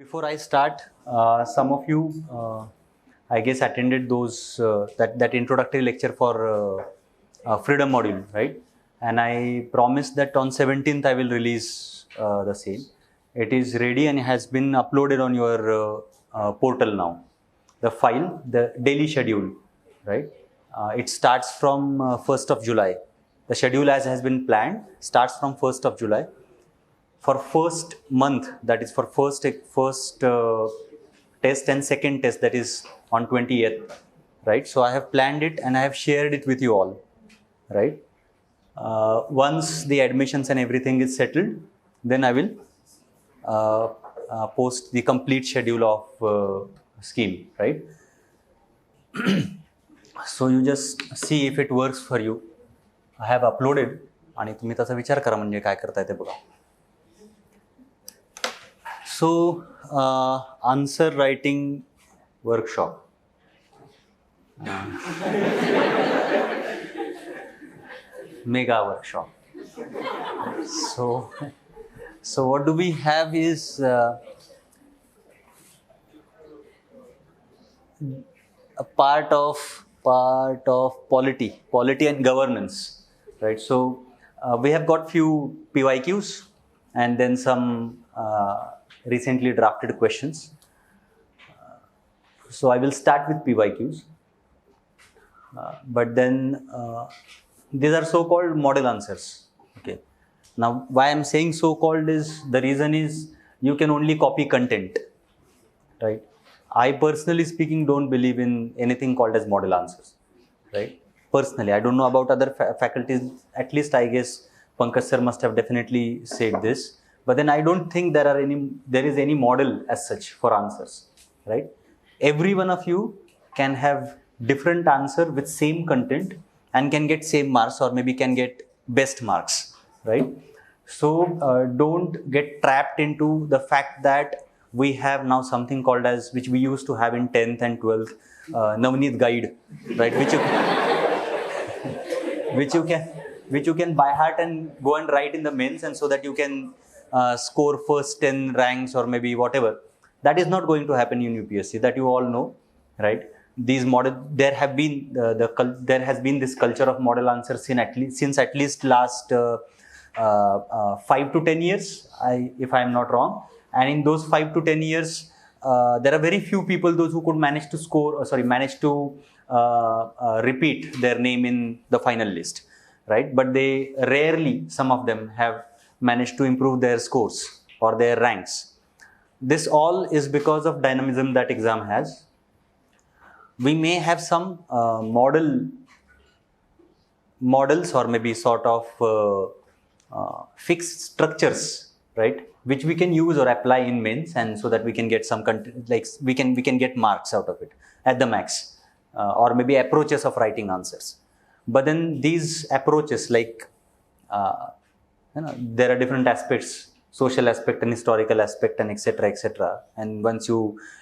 before I start, some of you, I guess, attended those that introductory lecture for freedom module, right? And I promised that on 17th I will release the same. It is ready and has been uploaded on your portal now. The file, the daily schedule, right? It starts from 1st of July. The schedule as has been planned starts from 1st of July. For first month, that is for first test and second test, that is on 20th, right? So I have planned it and I have shared it with you all, right? Once the admissions and everything is settled, then I will post the complete schedule of scheme, right? So you just see if it works for you. I have uploaded आणि तुम्ही तसा विचार करा म्हणजे काय करताय ते बघा. So, answer writing workshop. Mega workshop. So what do we have is a part of polity and governance, right? So we have got few PYQs and then some recently drafted questions. So I will start with PYQs, but then these are so-called model answers. Okay. Now, why I'm saying so-called is the reason is you can only copy content, right? I personally speaking don't believe in anything called as model answers, right? Personally, I don't know about other faculties. At least I guess Pankaj sir must have definitely said this. But then I don't think there is any model as such for answers, right? Every one of you can have different answer with same content and can get same marks or maybe can get best marks, right? So don't get trapped into the fact that we have now something called as, which we used to have in 10th and 12th, Navneet guide, right? Which you can by heart and go and write in the mains, and so that you can score first 10 ranks or maybe whatever. That is not going to happen in UPSC, that you all know, right? These model, there has been this culture of model answers since at least last 5 to 10 years, if I am not wrong. And in those 5 to 10 years, there are very few people, those who could manage to repeat their name in the final list, right? But they rarely, some of them have managed to improve their scores or their ranks. This all is because of dynamism that exam has. We may have some models or maybe sort of fixed structures, right, which we can use or apply in mains, and so that we can get some content, like we can get marks out of it at the max, or maybe approaches of writing answers. But then these approaches, like there are different aspects, social aspect and historical aspect, and etc. And once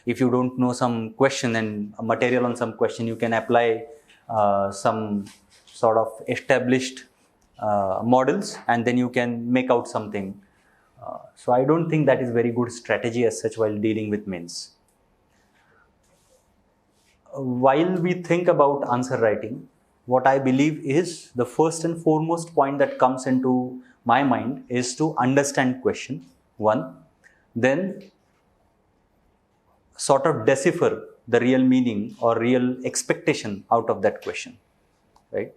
if you don't know some question and material on some question, you can apply some sort of established models, and then you can make out something. So I don't think that is very good strategy as such while dealing with mains. While we think about answer writing, what I believe is the first and foremost point that comes into my mind is to understand question, one, then sort of decipher the real meaning or real expectation out of that question, right?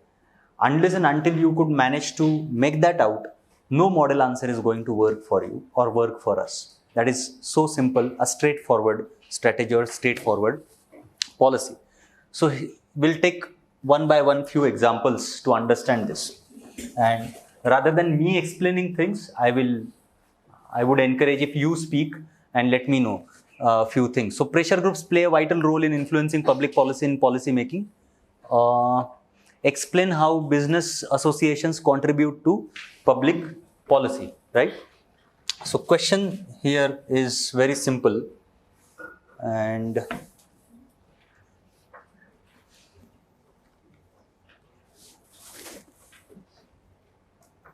Unless and until you could manage to make that out, no model answer is going to work for you or work for us. That is so simple, a straightforward strategy or straightforward policy. So we'll take one by one few examples to understand this. And rather than me explaining things, I would encourage if you speak and let me know a few things. So pressure groups play a vital role in influencing public policy and policy making. Explain how business associations contribute to public policy, right? So question here is very simple, and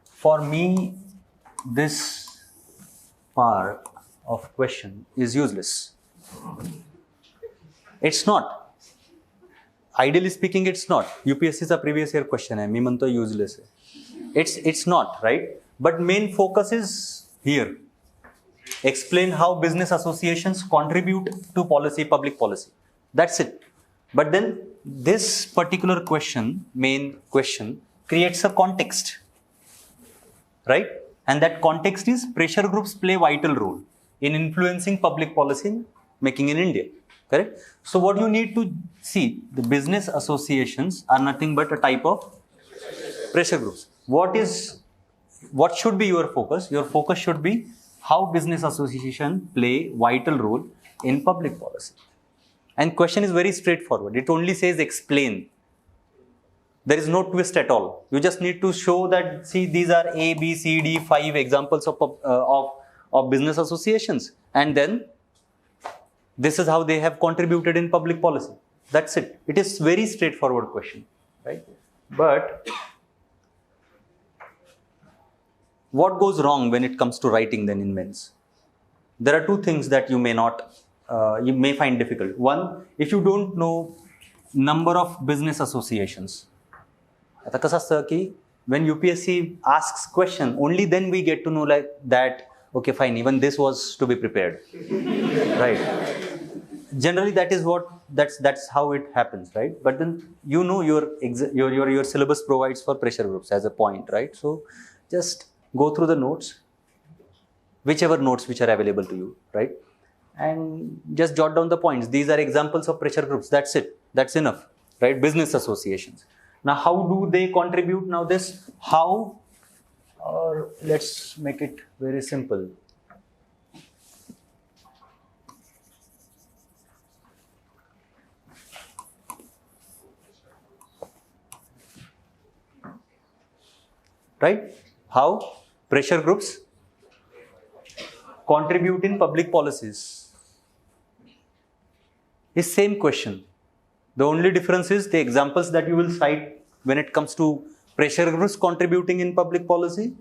for me, this part of question is useless. It's not. Ideally speaking, it's not. UPSC चा previous year question है, मी म्हणतो useless है. It's not, right? But main focus is here. Explain how business associations contribute to policy, public policy. That's it. But then this particular question, main question, creates a context, right? And that context is pressure groups play vital role in influencing public policy making in India, correct? So what you need to see, the business associations are nothing but a type of pressure groups. What should be your focus? Your focus should be how business association play vital role in public policy. And question is very straightforward. It only says explain. There is no twist at all. You just need to show that, see, these are A, B, C, D, 5 examples of business associations. And then this is how they have contributed in public policy. That's it. It is very straightforward question, right? But what goes wrong when it comes to writing then in mains? There are two things that you may find difficult. One, if you don't know number of business associations. आता कसं असतं की when UPSC asks question, only then we get to know like that, okay, fine, even this was to be prepared, right? Generally, that's how it happens, right? But then your syllabus provides for pressure groups as a point, right? So just go through the notes, whichever notes which are available to you, right? And just jot down the points. These are examples of pressure groups. That's it. That's enough, right? Business associations. Now, how do they contribute? Now, or let's make it very simple. Right? How pressure groups contribute in public policies is same question. The only difference is the examples that you will cite when it comes to pressure groups contributing in public policy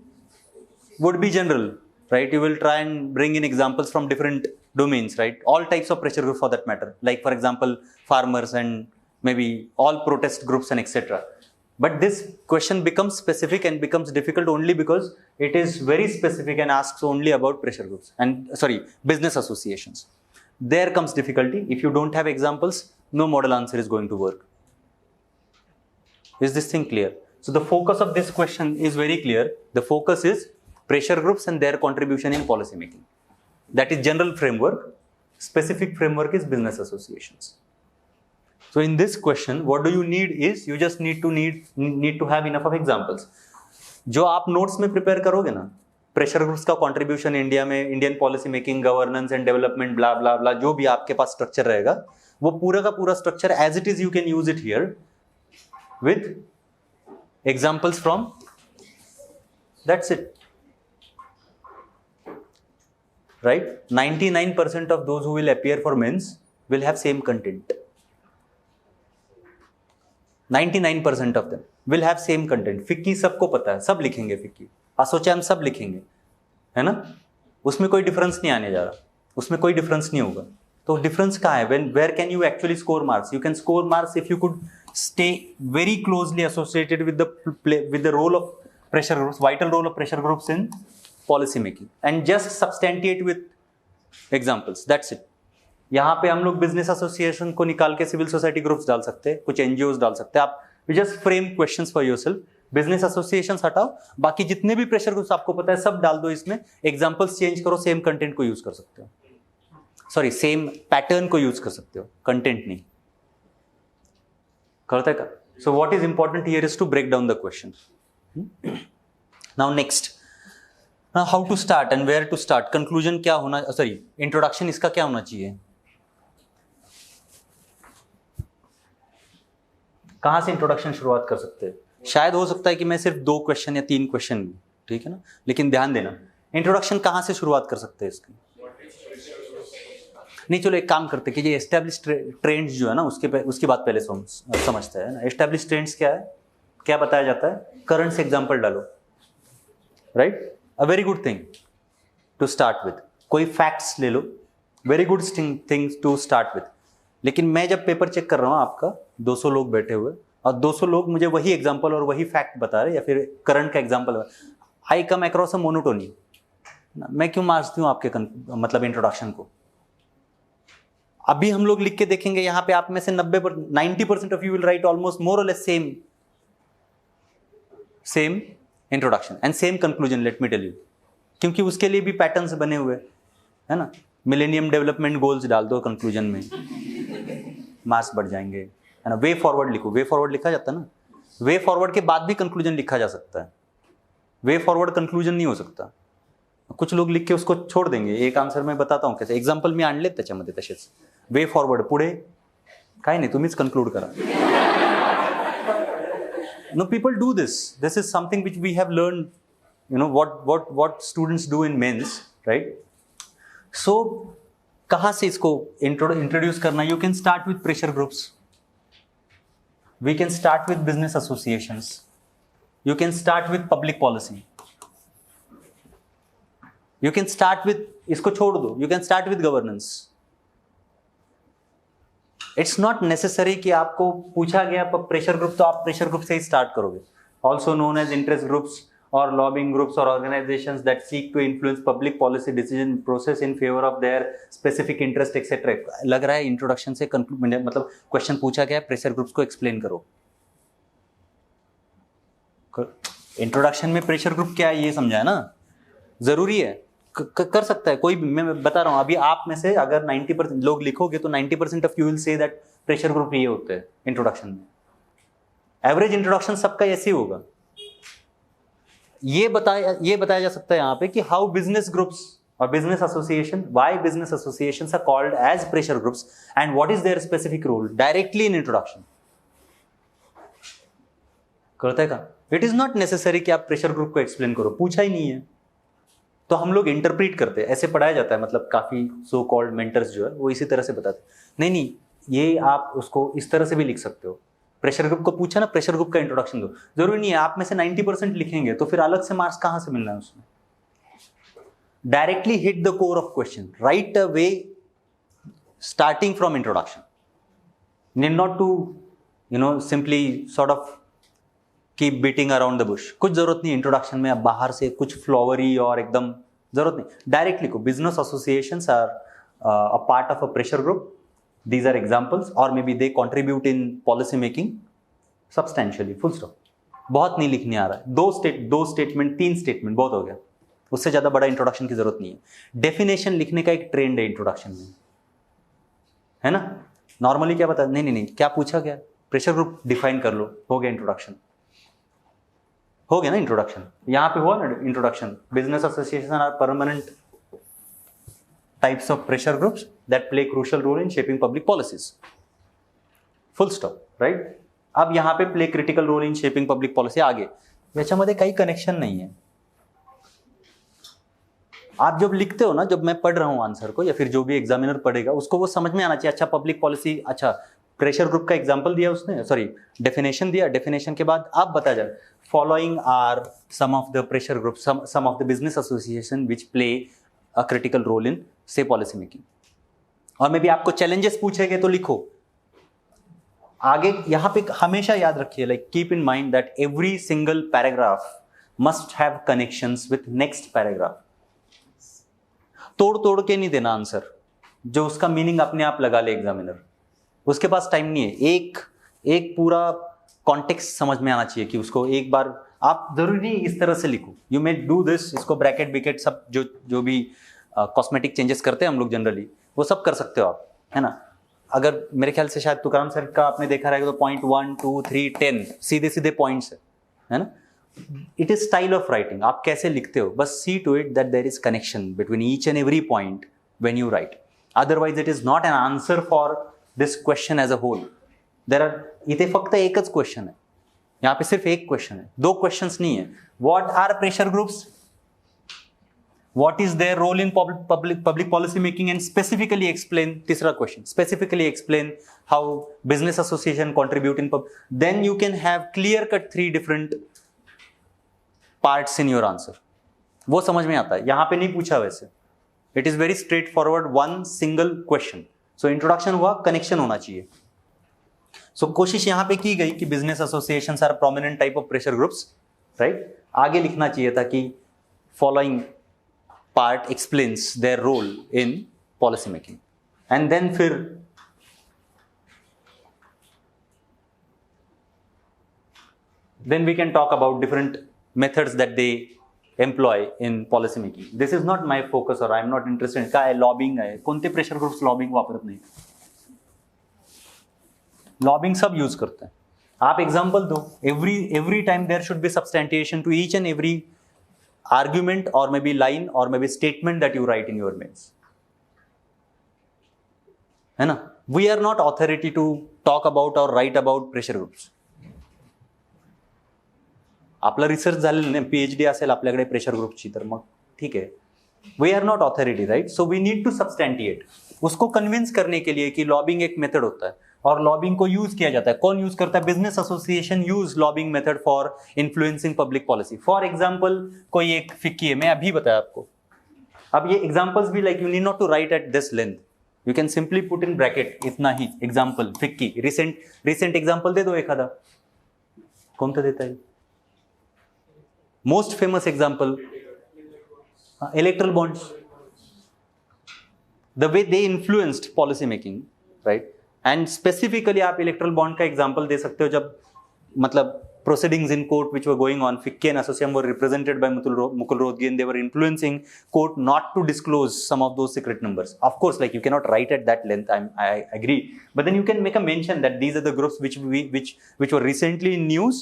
would be general, right? You will try and bring in examples from different domains, right? All types of pressure groups for that matter. Like for example, farmers and maybe all protest groups and etc. But this question becomes specific and becomes difficult only because it is very specific and asks only about pressure groups and business associations. There comes difficulty. If you don't have examples, no model answer is going to work. Is this thing clear? So the focus of this question is very clear. The focus is pressure groups and their contribution in policy making. That is general framework. Specific framework is business associations. So in this question, what do you need is you just need to have enough of examples. जो आप notes में prepare करोगे ना, pressure groups का contribution India में, Indian policy making, governance and development, blah blah blah, जो भी आपके पास structure रहेगा, वो पूरा का पूरा structure as it is you can use it here with examples from. That's it. Right? 99% of those who will appear for mains will have same content. 99% of them will have same content. FICCI सबको पता है, सब लिखेंगे FICCI, ASSOCHAM सब लिखेंगे, है ना? उसमें कोई डिफरेंस नहीं आने जा रहा, उसमें कोई डिफरेंस नहीं होगा. तो डिफरेंस कहाँ है? Where can you actually score marks? You can score marks if you could stay very closely associated with the role of pressure groups, vital role of pressure groups in policy making, and just substantiate with examples. That's it. यहाँ पे हम लोग business association को निकाल के civil society groups डाल सकते हैं, कुछ एनजीओज डाल सकते हैं. आप just frame questions for yourself. Business association हटाओ, बाकी जितने भी प्रेशर ग्रुप्स आपको पता है सब डाल दो इसमें. एग्जांपल्स चेंज करो, सेम कंटेंट को यूज कर सकते हो. सॉरी, सेम पैटर्न को यूज कर सकते हो, कंटेंट नहीं. करता है का? So what is important here is to break down the question. Now next, how to start and where to start. Conclusion क्या होना, इंट्रोडक्शन इसका क्या होना चाहिए? कहाँ से इंट्रोडक्शन शुरुआत कर सकते हैं? शायद हो सकता है कि मैं सिर्फ 2 क्वेश्चन या 3 क्वेश्चन, ठीक है ना, लेकिन ध्यान देना, इंट्रोडक्शन कहाँ से शुरुआत कर सकते हैं इसकी? नहीं, चलो एक काम करते हैं कि ये एस्टेब्लिश ट्रेंड्स जो है ना, उसकी बात पहले समझते हैं ना. एस्टेब्लिश ट्रेंड्स क्या है, क्या बताया जाता है? करंट से एग्जाम्पल डालो, right? A very good thing to start with. कोई फैक्ट्स ले लो, very good things to start with. लेकिन मैं जब पेपर चेक कर रहा हूँ आपका 200 लोग बैठे हुए और 200 लोग मुझे वही एग्जाम्पल और वही फैक्ट बता रहे या फिर करंट का example, I come across a monotony. मैं क्यों मार्क्स दूं आपके मतलब इंट्रोडक्शन को? अभी हम लोग लिख के देखेंगे यहाँ पे आप में से 90% of you will write almost more और less same introduction and same conclusion, let me tell you. क्योंकि उसके लिए भी पैटर्न्स बने हुए है ना। मिलेनियम डेवलपमेंट गोल्स डाल दो कंक्लूजन में, मार्क्स बढ़ जाएंगे, है ना। वे फॉरवर्ड लिखो, वे फॉरवर्ड लिखा जाता है ना। वे फॉरवर्ड के बाद भी कंक्लूजन लिखा जा सकता है, वे फॉरवर्ड कंक्लूजन नहीं हो सकता। कुछ लोग लिख के उसको छोड़ देंगे। एक आंसर मैं बताता हूँ कैसे, एक्झाम्पल मी आणले त्याच्यामध्ये तसेच। वे फॉरवर्ड पुढे काय नाही, तुम्हीच कंक्लूड करा। No, people do this is something which we have learn, you know what students do in mains, right. So कहाँ से इसको इंट्रोड्यूस करना? You can start with pressure groups, we can start with business associations, you can start with public policy, you can start with, इसको छोड़ दो, you can start with governance. It's not necessary कि आपको पूछा गया pressure group तो आप pressure group से ही स्टार्ट करोगे। Also known as interest groups or lobbying groups or organizations that seek to influence public policy decision process in favor of their specific interest etc. लग रहा है इंट्रोडक्शन से मतलब क्वेश्चन पूछा गया प्रेशर ग्रुप्स को एक्सप्लेन करो। इंट्रोडक्शन में प्रेशर ग्रुप क्या है ये समझा है ना, जरूरी है। कर सकता है कोई भी। मैं बता रहा हूँ अभी आप में से अगर 90% लोग लिखोगे तो 90% of you will say that pressure group ये होते हैं इंट्रोडक्शन में। एवरेज इंट्रोडक्शन सबका ऐसे ही होगा। ये बताया जा सकता है यहाँ पे कि हाउ बिजनेस ग्रुप्स और business association, why business associations are called as pressure groups and what is their specific role directly in introduction. करता है का? इट इज नॉट नेसेसरी कि आप प्रेशर ग्रुप को एक्सप्लेन करो, पूछा ही नहीं है तो हम लोग इंटरप्रीट करते हैं, ऐसे पढ़ाया जाता है। मतलब काफी सो कॉल्ड मेंटर्स जो है वो इसी तरह से बताते हैं। नहीं, ये आप उसको इस तरह से भी लिख सकते हो। प्रेशर ग्रुप को पूछा ना, प्रेशर ग्रुप का इंट्रोडक्शन दो। जरूरी नहीं है आप में से 90% लिखेंगे तो फिर अलग से मार्क्स कहां से मिलना है उसमें। Directly hit the core of question, right away starting from introduction. Need not to simply sort of keep beating around the bush. कुछ जरूरत नहीं इंट्रोडक्शन में, अब बाहर से कुछ फ्लॉवरी और एकदम जरूरत नहीं। डायरेक्ट लिखो business associations are a part of a pressure group, these are examples or maybe they contribute in policy making substantially, full stop। बहुत नहीं लिखने आ रहा है, दो स्टेटमेंट 3 स्टेटमेंट बहुत हो गया, उससे ज्यादा बड़ा इंट्रोडक्शन की जरूरत नहीं है। डेफिनेशन लिखने का एक ट्रेंड है इंट्रोडक्शन में, है ना। नॉर्मली क्या बता, नहीं क्या पूछा गया, प्रेशर ग्रुप डिफाइन कर लो, हो गया इंट्रोडक्शन, हो गया ना इंट्रोडक्शन। यहां पे हुआ ना introduction. Business association are permanent types of pressure groups that play crucial role in shaping public policies, full stop, right। अब यहां पे play critical role in shaping public policy आगे, याच्यामध्ये काही कनेक्शन नहीं है। आप जब लिखते हो ना, जब मैं पढ़ रहा हूं आंसर को या फिर जो भी एग्जामिनर पढ़ेगा उसको वो समझ में आना चाहिए। अच्छा पब्लिक पॉलिसी, अच्छा प्रेशर ग्रुप का एग्जाम्पल दिया उसने, सॉरी डेफिनेशन दिया, डेफिनेशन के बाद आप बता जाए following are some of the pressure group, some of the business association which play a critical role in से पॉलिसी मेकिंग। और मे भी आपको चैलेंजेस पूछेंगे तो लिखो आगे। यहां पे हमेशा याद रखिए, like keep in mind that every single paragraph must have connections with next paragraph. तोड़ के नहीं देना आंसर, जो उसका मीनिंग अपने आप लगा ले एग्जामिनर, उसके पास टाइम नहीं है। एक पूरा कॉन्टेक्स्ट समझ में आना चाहिए कि उसको एक बार आप जरूरी नहीं इस तरह से लिखो। यू मे डू दिस, इसको ब्रैकेट बिकेट सब जो भी कॉस्मेटिक चेंजेस करते हैं हम लोग जनरली, वो सब कर सकते हो आप, है ना। अगर मेरे ख्याल से शायद तुकाराम सर का आपने देखा रहेगा तो पॉइंट 1 2 3 10 सीधे पॉइंट्स है ना। It is style of writing, आप कैसे लिखते हो, बस see to it that there is connection between each and every point when you write. Otherwise it is not an answer for this question as a whole. इथे फक्त एकच question है, यहाँ पे सिर्फ एक क्वेश्चन है, 2 क्वेश्चंस नहीं है। What are pressure groups, what is their role in public policy making, and specifically explain, तीसरा question, specifically explain how business association contribute in then you can have clear cut 3 different parts in your answer। वो समझ में आता है, यहां पे नहीं पूछा वैसे, it is very straight forward, one single question. So introduction हुआ, कनेक्शन होना चाहिए. सो कोशिश यहां पे की गई कि business associations are prominent type of pressure groups, right. आगे लिखना चाहिए था कि following part explains their role in policy making. And then फिर then we can talk about different methods that they employ in policy making. This is not my focus or I am not interested in काय lobbying आहे. कोणते pressure groups lobbying वापरत नाही? Lobbying सब use करते हैं. आप एग्जांपल दो. every time there should be substantiation to each and every argument or maybe line or maybe statement that you write in your mails, है ना. We are not authority to talk about or write about pressure groups. आपला research झालेलं नाही, PhD असेल आपल्याकडे pressure ग्रुपची, तर मग ठीक आहे. We are not authority, right. So we need to substantiate. उसको कन्विंस करने के लिए कि लॉबिंग एक मेथड होता है और लॉबिंग को यूज किया जाता है. कौन यूज करता है? Business association use lobbying method for influencing public policy. For example कोई एक फिक्की है, मैं अभी बताया आपको. अब ये एग्जाम्पल्स भी like you need not to write at this length, you can simply put in bracket इतना ही. एग्जाम्पल फिक्की, रिसेंट एग्जाम्पल दे दो एखादा. कोणतं देता है? Most famous example electoral bonds. The way they influenced policy making, right. And specifically आप electoral bond का एग्जाम्पल दे सकते हो जब मतलब proceedings in court which were going on, FICCI and ASSOCHAM were represented by Mukul Rohatgi and they were influencing court not to disclose some of those secret numbers. Of course, like you cannot write at that length, I agree, but then you can make a mention that these are the groups which were recently in news,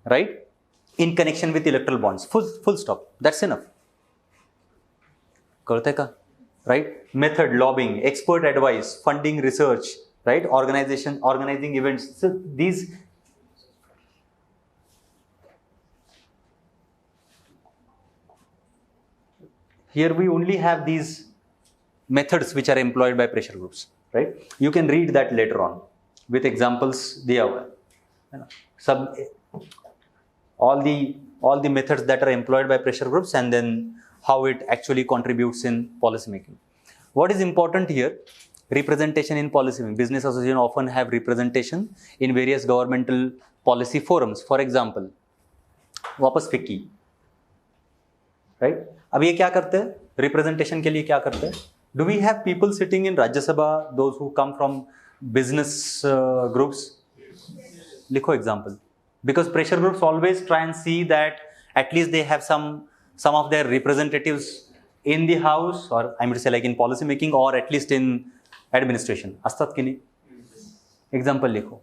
right, in connection with electoral bonds. Full stop. That's enough. कळतंय का? Right? Method, lobbying, expert advice, funding research, right? Organizing events. So these here we only have these methods which are employed by pressure groups, right? You can read that later on with examples दिया हुआ है ना. सब all the methods that are employed by pressure groups and then how it actually contributes in policy making. What is important here? Representation in policy making. Business associations often have representation in various governmental policy forums. For example, वापस FICCI, right? अब ये क्या करते हैं? Representation के लिए क्या करते हैं? Do we have people sitting in Rajya Sabha, those who come from business groups? लिखो example. Because pressure groups always try and see that at least they have some of their representatives in the house, or I mean to say like in policy making or at least in administration. असतात की नाही? Example लिखो.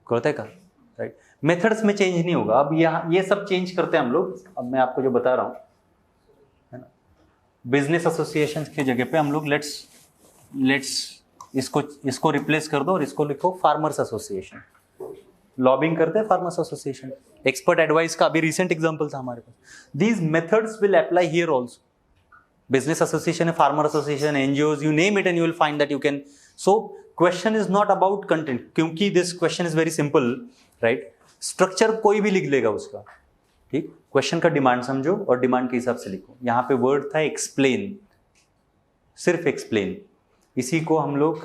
कळतंय का? Right. Methods में change नहीं होगा. अब ये सब चेंज करते हैं हम लोग. अब मैं आपको जो बता रहा हूँ, है ना, बिजनेस एसोसिएशन की जगह पे हम लोग लेट्स इसको रिप्लेस कर दो और इसको लिखो फार्मर्स एसोसिएशन. लॉबिंग करते हैं फार्मर्स एसोसिएशन. एक्सपर्ट एडवाइस का अभी रिसेंट एग्जांपल था हमारे पास. These methods will apply here also. Business association है, farmer association, NGOs, you name it and you will find that you can. So question is not about content, क्योंकि this question is very simple, right. Structure कोई भी लिख लेगा उसका, ठीक. Question का demand समझो और डिमांड के हिसाब से लिखो. यहाँ पे वर्ड था एक्सप्लेन, सिर्फ एक्सप्लेन. इसी को हम लोग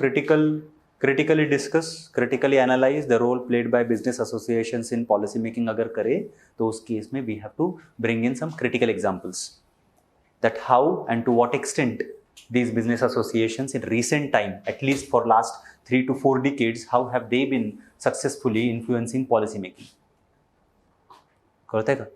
critically discuss, critically analyze the role played by business associations in policy making अगर करें तो उस केस में we have to bring in some critical examples that how and to what extent these business associations in recent time, at least for last 3 to 4 decades, how have they been successfully influencing policy making. करते का,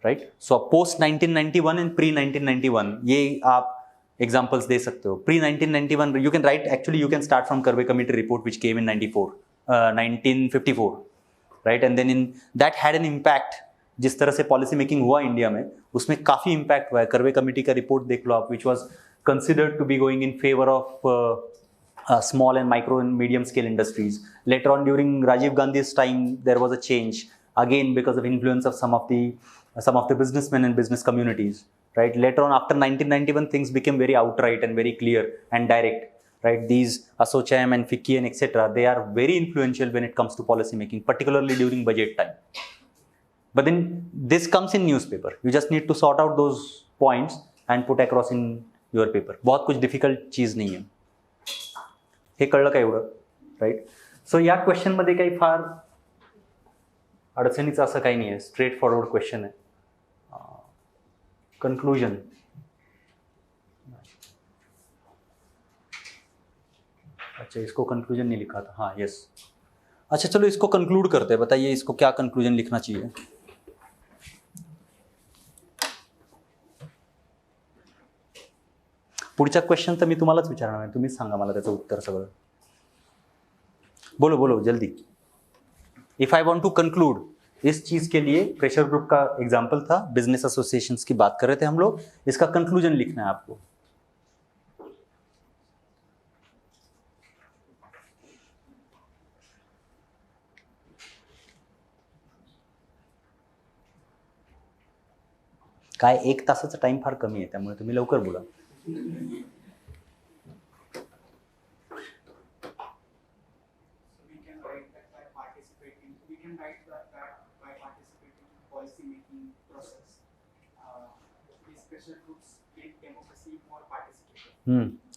right? So post 1991 and pre 1991 ये आप examples दे सकते हो. Pre 1991 you can write, actually you can start from Karve committee report which came in 1954, right? And then in that had an impact. जिस तरह से policy making हुआ India में, उसमें काफी इम्पैक्ट हुआ है. कर्वे कमेटी का रिपोर्ट देख लो आप, which was considered to be going in favor of small and micro and medium scale industries. Later on during Rajiv Gandhi's time there was a change again because of influence of some of the businessmen and business communities, right? Later on after 1991 things became very outright and very clear and direct, right? These ASSOCHAM and FICCI and etc., they are very influential when it comes to policy making, particularly during budget time. But then this comes in newspaper. You just need to sort out those points and put across in your paper. बहुत कुछ difficult चीज नाही आहे. हे कळलं का एवढं, right? सो या क्वेश्चनमध्ये काही फार अडचणीचं असं काही नाही आहे, स्ट्रेट फॉरवर्ड क्वेश्चन आहे. कंक्लूजन, अच्छा इसको कंक्लूजन नहीं लिखा था, हाँ यस. अच्छा चलो इसको कंक्लूड करते हैं, बताइए इसको क्या कंक्लूजन लिखना चाहिए. पुढचा क्वेश्चन तर मी तुम्हालाच विचारणार आहे, तुम्हीच सांगा मला त्याचं उत्तर सगळं. बोलो बोलो जल्दी. If I want to conclude, इस चीज के लिए प्रेशर ग्रुप का एग्जांपल था, बिजनेस एसोसिएशंस की बात कर रहे थे हम लोग, इसका कंक्लूजन लिखना है आपको. काय 1 तासाचा टाइम फार कमी आहे, त्यामुळे तुम्ही लवकर बोला.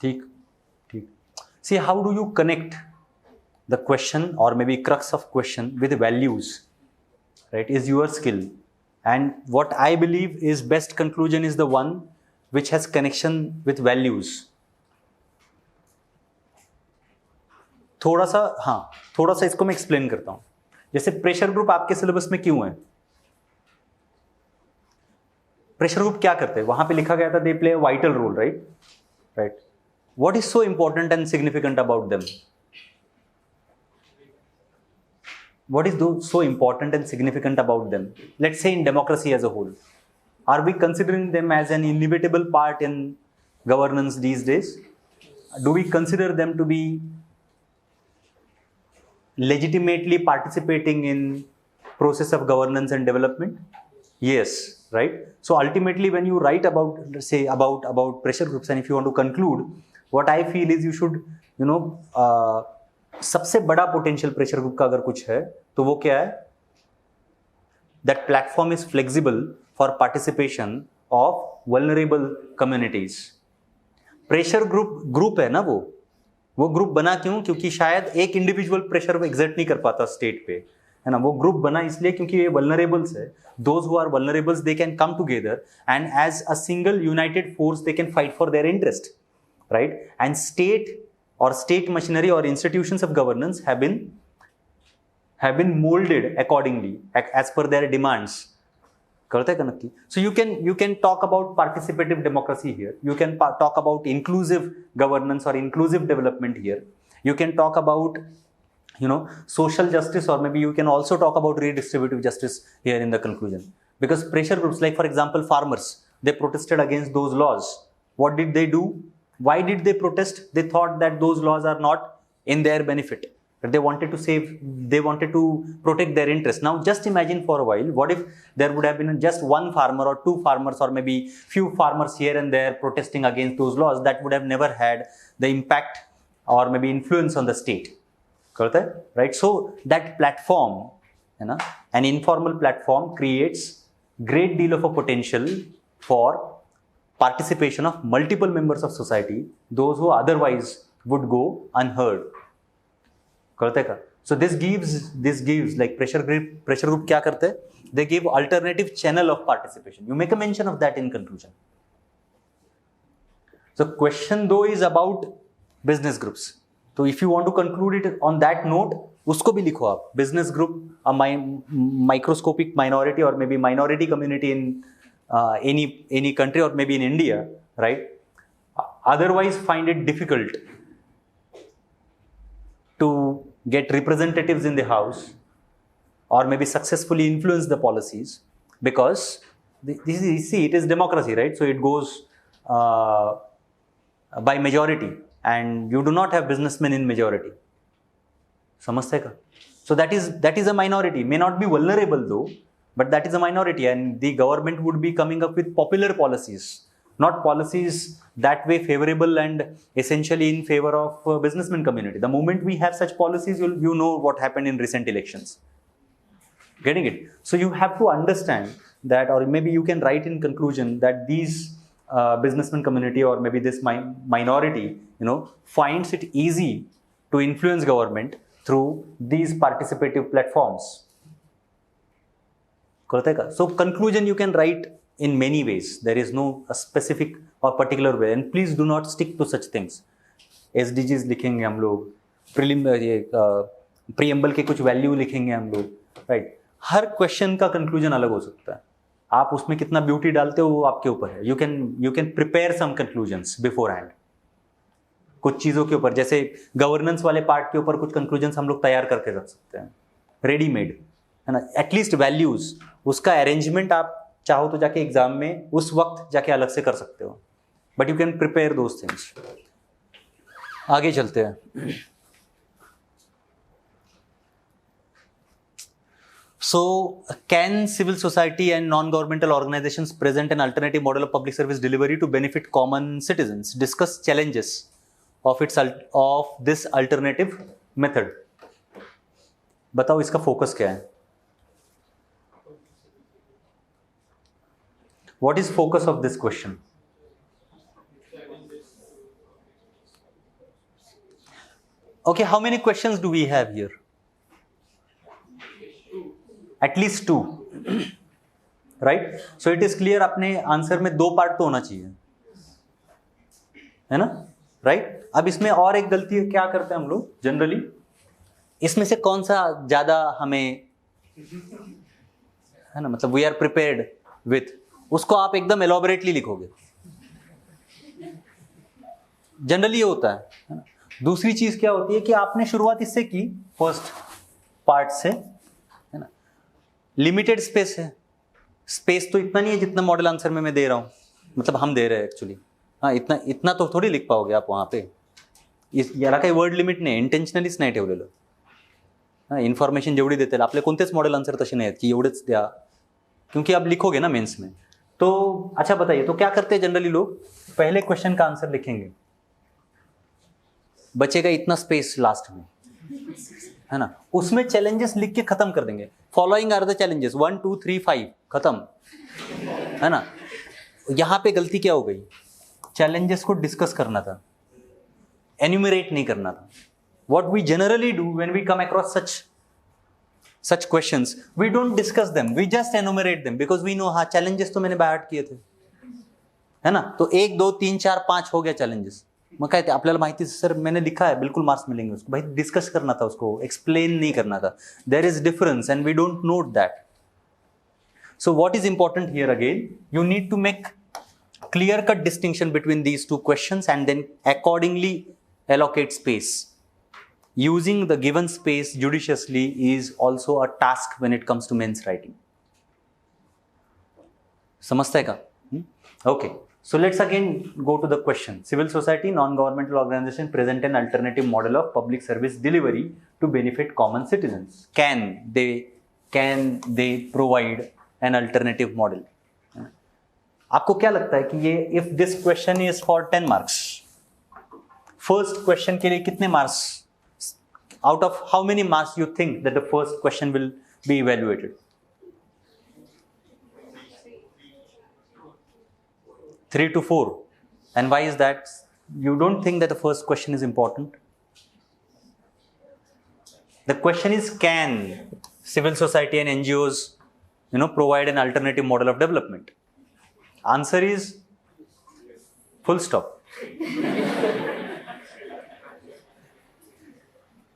ठीक ठीक. See, how do you connect the question or maybe crux of question with values, right, is your skill. And what I believe is best conclusion is the one which has connection with values. थोड़ा सा इसको मैं explain करता हूं. जैसे pressure group आपके syllabus में क्यों है? प्रेशर ग्रुप क्या करते हैं? वहां पे लिखा गया था they play a vital role, right? Right. What is so important and significant about them? What is so important and significant about them? Let's say in democracy as a whole. Are we considering them as an inevitable part in governance these days? Do we consider them to be legitimately participating in process of governance and development? Yes, right? So ultimately when you write about, say, about pressure groups, and if you want to conclude, what I feel is you should, सबसे बड़ा potential pressure group का अगर कुछ है तो वो क्या है? That platform is flexible for participation of vulnerable communities. Pressure group है ना, वो ग्रुप बना क्यों? क्योंकि शायद एक इंडिविजुअल प्रेशर एग्जर्ट नहीं कर पाता स्टेट पे, है ना. वो ग्रुप बना इसलिए क्योंकि ये वल्नरेबल्स है. Those who are vulnerables they can come together and as a single united force they can fight for their interest, right? And state machinery or institutions of governance have been molded accordingly as per their demands. करते हैं का नक्की. So you can talk about participative democracy here. You can talk about inclusive governance or inclusive development here. You can talk about social justice, or maybe you can also talk about redistributive justice here in the conclusion. Because pressure groups, like for example farmers, they protested against those laws. What did they do? Why did they protest? They thought that those laws are not in their benefit. They wanted to protect their interests. Now just imagine for a while, what if there would have been just one farmer or two farmers or maybe few farmers here and there protesting against those laws? That would have never had the impact or maybe influence on the state. Right? So that platform, an informal platform, creates great deal of a potential for participation of multiple members of society, those who otherwise would go unheard. करते का? So this gives like pressure group क्या करते हैं? They give alternative channel of participation. You make a mention of that in conclusion. So question 2 is about business groups. So if you want to conclude it on that note, उसको भी लिखो आप. Business group, a microscopic minority or maybe minority community in any country or maybe in India, right? Otherwise find it difficult to get representatives in the house or maybe successfully influence the policies, because it is democracy, right? So it goes by majority, and you do not have businessmen in majority. समझते का? So that is a minority, may not be vulnerable though, but that is a minority, and the government would be coming up with popular policies, not policies that way favorable and essentially in favor of businessman community. The moment we have such policies, you know what happened in recent elections. Getting it? So you have to understand that, or maybe you can write in conclusion that these businessman community or maybe this minority, finds it easy to influence government through these participative platforms. So conclusion you can write in many ways. There is no a specific or particular way, and please do not stick to such things. SDGs लिखेंगे हम लोग, preamble के कुछ value लिखेंगे हम लोग, right. हर question का conclusion अलग हो सकता है. आप उसमें कितना ब्यूटी डालते हो वो आपके ऊपर है. You can prepare some conclusions beforehand. कुछ चीज़ों के ऊपर, जैसे गवर्नेंस वाले पार्ट के ऊपर कुछ कंक्लूजन्स हम लोग तैयार करके रख सकते हैं, रेडीमेड, है ना. एटलीस्ट वैल्यूज, उसका अरेंजमेंट आप चाहो तो जाके एग्जाम में उस वक्त जाके अलग से कर सकते हो, but you can prepare those things. आगे चलते हैं. So, can civil society and non-governmental organizations present an alternative model of public service delivery to benefit common citizens? Discuss challenges of this alternative method. बताओ इसका focus क्या है? What is focus of this question? Okay, how many questions do we have here? At least 2, right? So it is clear अपने answer में 2 part तो होना चाहिए, है ना, right? अब इसमें और एक गलती क्या करते हैं हम लोग जनरली, इसमें से कौन सा ज्यादा हमें, है ना, मतलब वी आर प्रिपेयर्ड विथ, उसको आप एकदम एलॉबरेटली लिखोगे. जनरली ये होता है ना. दूसरी चीज क्या होती है कि आपने शुरुआत इससे की, फर्स्ट पार्ट से, लिमिटेड स्पेस है. स्पेस तो इतना नहीं है जितना मॉडल आंसर में मैं दे रहा हूँ, मतलब हम दे रहे हैं एक्चुअली. हाँ, इतना तो थोड़ी लिख पाओगे आप वहाँ पे. याला काही वर्ड लिमिट नाही, इंटेन्शनलीच नाही ठेवलेलं. हां, इन्फॉर्मेशन जेवढी देतील, आपले कोणतेच मॉडल आंसर तसे नाही आहेत की एवढेच द्या, क्योंकि आप लिखोगे ना मेंस में. तो अच्छा बताइए, तो क्या करते हैं जनरली लोग, पहले क्वेश्चन का आंसर लिखेंगे, बचेगा इतना स्पेस लास्ट में, है ना, उसमें चैलेंजेस लिख के खत्म कर देंगे. फॉलोइंग आर द चैलेंजेस 1 2 3 5 खत्म, है ना. यहां पे गलती क्या हो गई, चैलेंजेस को डिस्कस करना था, एन्यूमरेट नहीं करना था. What we generally do when we come across such questions, we don't discuss them, we just enumerate them, because we know हाँ चैलेंजेस तो मैंने बाय हार्ट किए थे, है ना. तो 1 2 3 4 5 हो गया चॅलेंजेस. मग काय ते आपल्याला माहिती, सर मैंने लिखा है, बिल्कुल मार्क्स मिलेंगे उसको. भाई डिस्कस करना था, उसको एक्सप्लेन नहीं करना था. There is difference and we don't note that. So what is important here again, you need to make clear cut distinction between these two questions and then accordingly allocate space. Using the given space judiciously is also a task when it comes to mains writing. समझता है का? Okay. So let's again go to the question. Civil society, non-governmental organization present an alternative model of public service delivery to benefit common citizens. Can they provide an alternative model? आपको क्या लगता है कि ये, if this question is for 10 marks, first question के लिए कितने marks, out of how many marks you think that the first question will be evaluated? 3 to 4. And why is that? You don't think that the first question is important? The question is, can civil society and NGOs, provide an alternative model of development? Answer is full stop.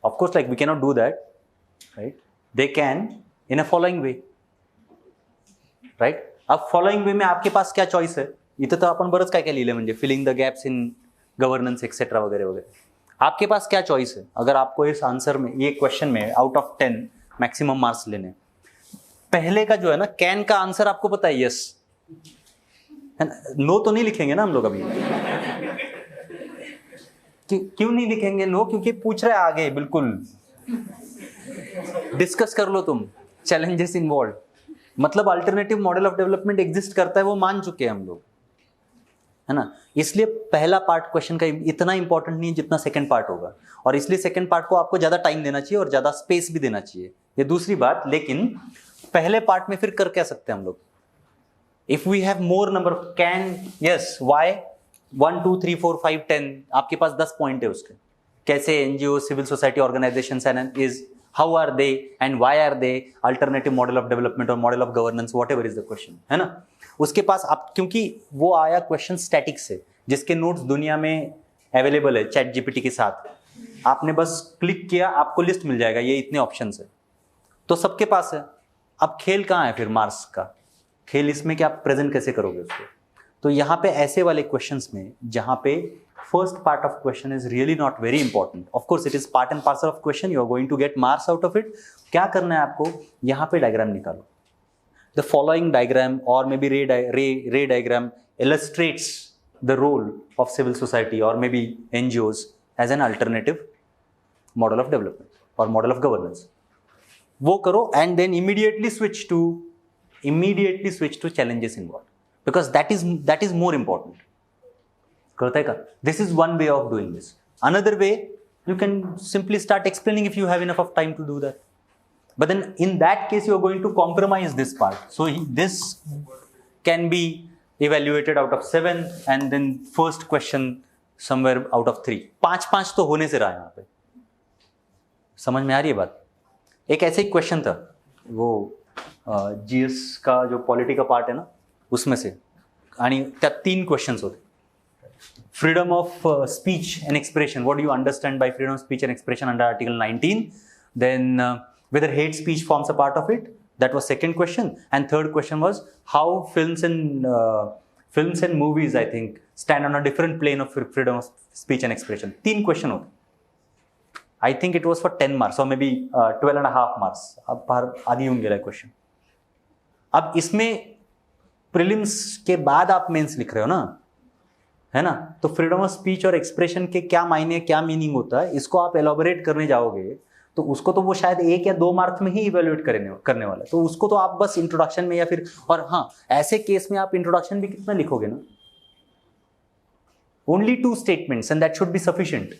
Of course, like we cannot do that, right? They can in a following way, right? अब following way में आपके पास क्या choice है? इथं तर आपण बरंच काय काय लिहिलं, म्हणजे filling the gaps in governance etc. वगैरह वगैरह. आपके पास क्या choice है? अगर आपको इस आंसर में, ये क्वेश्चन में आउट ऑफ 10 मैक्सिमम मार्क्स लेने, पहले का जो है ना, कैन का आंसर आपको पता है, यस. नो तो नहीं लिखेंगे ना हम लोग अभी. क्यों नहीं लिखेंगे नो? क्योंकि पूछ रहा है आगे, बिल्कुल डिस्कस कर लो तुम, चैलेंजेस इन्वॉल्व, मतलब alternative model of development exist करता है, वो मान चुके हैं हम लोग, है ना. इसलिए पहला पार्ट क्वेश्चन का इतना इंपॉर्टेंट नहीं है जितना सेकंड पार्ट होगा, और इसलिए सेकंड पार्ट को आपको ज्यादा टाइम देना चाहिए और ज्यादा स्पेस भी देना चाहिए, ये दूसरी बात. लेकिन पहले पार्ट में फिर कर क्या सकते हैं हम लोग, If we have more number can, yes, why 1 2 3 4 5 10 आपके पास 10 पॉइंट है उसके. कैसे NGO, civil society organisations and is how are they and why are they alternative model of development और model of governance, whatever is the question, है ना. उसके पास आप, क्योंकि वो आया क्वेश्चन स्टैटिक से, जिसके नोट्स दुनिया में अवेलेबल है चैट जीपीटी के साथ. आपने बस क्लिक किया, आपको लिस्ट मिल जाएगा, ये इतने ऑप्शंस है, तो सबके पास है. अब खेल कहाँ है फिर मार्क्स का? खेल इसमें कि आप प्रेजेंट कैसे करोगे उसको. तो यहाँ पे ऐसे वाले क्वेश्चंस में जहाँ पे first part of question is really not very important, of course it is part and parcel of question, you are going to get marks out of it. क्या करना है आपको? यहाँ पे डायग्राम निकालो. द फॉलोइंग डायग्राम और may B रे diagram illustrates the role of civil society or maybe NGOs as an alternative model of development or model of governance. वो करो and then immediately switch to challenges involved, because that is more important. करता है का? This is one way of doing this. Another way, you can simply start explaining if you have enough of time to do that. But then in that case you are going to compromise this part. So this can be evaluated out of 7 and then first question somewhere out of 3. 5 तो होने से रहा है यहाँ पे. समझ में आ रही है बात? एक ऐसे ही क्वेश्चन था वो जीएस का जो पॉलिटी का पार्ट है ना, उसमें से, आणि त्यात 3 क्वेश्चन्स होते. Freedom of speech and expression, what do you understand by freedom of speech and expression under article 19. Then whether hate speech forms a part of it, that was second question, and third question was how films and movies, I think, stand on a different plane of freedom of speech and expression. 3 question होते. I think it was for 10 marks or maybe 12.5 marks. अब बाहर आगे होंगे गेला question. अब इसमें prelims के बाद आप मेंस लिख रहे हो ना, है ना, तो फ्रीडम ऑफ स्पीच और एक्सप्रेशन के क्या मायने, क्या मीनिंग होता है, इसको आप एलोबरेट करने जाओगे तो उसको तो वो शायद 1 या 2 मार्क्स में ही इवेल्युएट करने वाला है. तो उसको तो आप बस इंट्रोडक्शन में या फिर, और हाँ, ऐसे केस में आप इंट्रोडक्शन भी कितना लिखोगे ना, only 2 statements and that should be sufficient.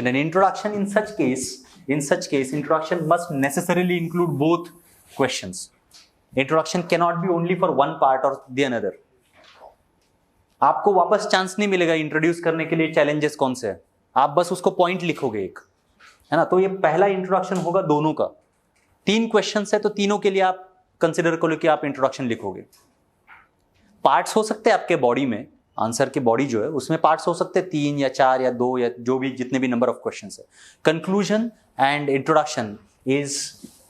An introduction in such case introduction must necessarily include both questions. Introduction can not be only for one part और द अनदर. आपको वापस चांस नहीं मिलेगा इंट्रोड्यूस करने के लिए चैलेंजेस कौन से हैं, आप बस उसको पॉइंट लिखोगे एक, है ना. तो ये पहला इंट्रोडक्शन होगा दोनों का. 3 क्वेश्चंस है तो तीनों के लिए आप कंसिडर करो कि आप इंट्रोडक्शन लिखोगे. पार्ट्स हो सकते हैं आपके बॉडी में, आंसर के बॉडी जो है उसमें पार्ट्स हो सकते हैं 3 या 4 या 2 या जो भी जितने भी नंबर ऑफ क्वेश्चंस है. Conclusion and introduction is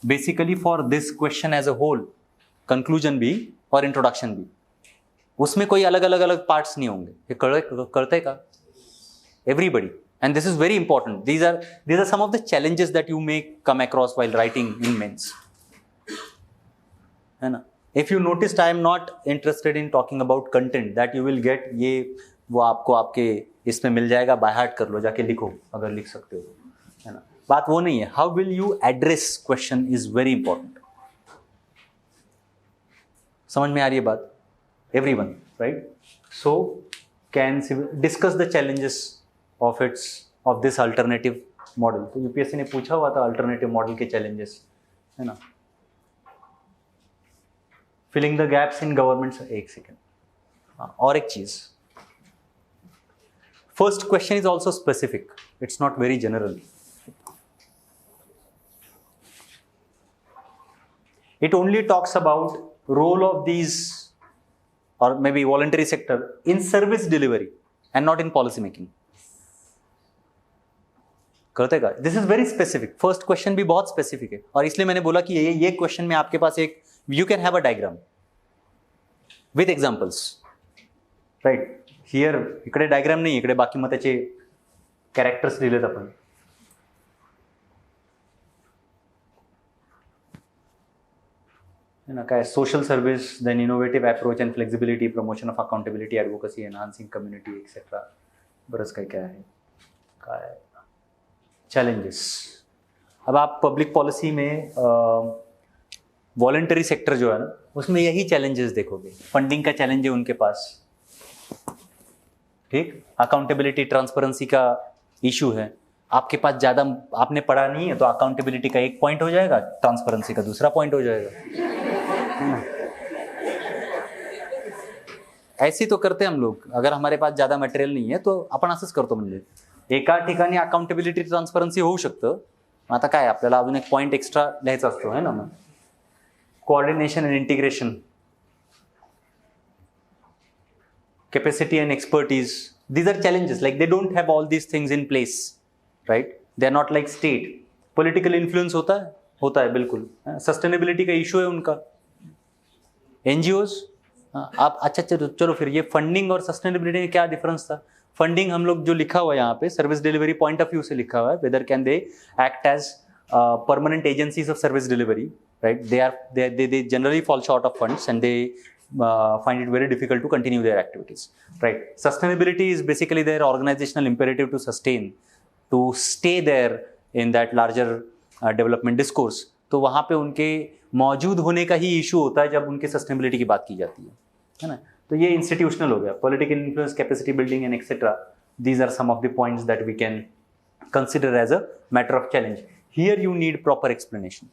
basically for this question as a whole. Conclusion भी और इंट्रोडक्शन भी, उसमें कोई अलग पार्ट्स नहीं होंगे. ये करते का everybody, and this is very important. These are some of the challenges that you may come across while writing in mains, है ना. If you noticed, I am not interested in talking about content that you will get. ये वो आपको आपके इसमें मिल जाएगा, by heart कर लो, जाके लिखो अगर लिख सकते हो, है ना. बात वो नहीं है. How will you address question is very important. समझ में आ रही है बात? Everyone, right? So can discuss the challenges of this alternative model. तो यूपीएससी ने पूछा हुआ था अल्टरनेटिव मॉडल के चैलेंजेस, है ना. Filling the gaps in government. एक सेकेंड, और एक चीज, first question is also specific, it's not very general. It only talks about role of these और may be voluntary sector in service delivery and not in policy making. करते का. This is very specific. First question भी बहुत specific है, और इसलिए मैंने बोला कि ये क्वेश्चन में आपके पास एक, you can have a diagram with examples, right. Here इकडे डायग्राम नाही, इकडे बाकी मग त्याचे कॅरेक्टर्स दिलेत आपण. है ना, काय social service, then innovative approach and flexibility, promotion of accountability, advocacy, enhancing community etcetera. बरंच काय काय आहे. काय चैलेंजेस. अब आप पब्लिक पॉलिसी में वॉलंटरी सेक्टर जो है ना, उसमें यही चैलेंजेस देखोगे. फंडिंग का चैलेंज है उनके पास, ठीक. अकाउंटेबिलिटी, ट्रांसपेरेंसी का इशू है. आपके पास ज़्यादा आपने पढ़ा नहीं है तो अकाउंटेबिलिटी का 1 पॉइंट हो जाएगा, ट्रांसपेरेंसी का दूसरा पॉइंट हो जाएगा. ऐसे तो करते हम लोग, अगर हमारे पास ज्यादा मटेरियल नाही आहे तो आपण असंच करतो. म्हणजे एका ठिकाणी अकाउंटेबिलिटी ट्रान्सपरन्सी होऊ शकतं. आता काय आपल्याला अजून एक पॉईंट एक्स्ट्रा लिहायचा असतो आहे ना. मग coordination and integration, capacity and expertise, these are challenges. Like they don't have all these things in place, right? They are not like state. Political influence होता है बिल्कुल. सस्टेनेबिलिटी का इशू है उनका. एनजीओज, आप अच्छा चलो फिर ये फंडिंग और सस्टेनेबिलिटी में क्या डिफरेंस था? फंडिंग हम लोग जो लिखा हुआ है यहाँ पे service delivery point of view से लिखा हुआ है, whether can they act as permanent agencies of service delivery, right? they generally fall short of funds and they find it very difficult to continue their activities, right? Sustainability is basically their organizational imperative to sustain, to stay there in that larger development discourse. तो वहाँ पे उनके मौजूद होने का ही issue होता है जब उनके सस्टेनेबिलिटी की बात की जाती है ना. तो ये इंस्टीट्यूशनल हो गया. Political influence, capacity building and etcetera, these are some of the points that we can consider as a matter of challenge. Here you need proper explanation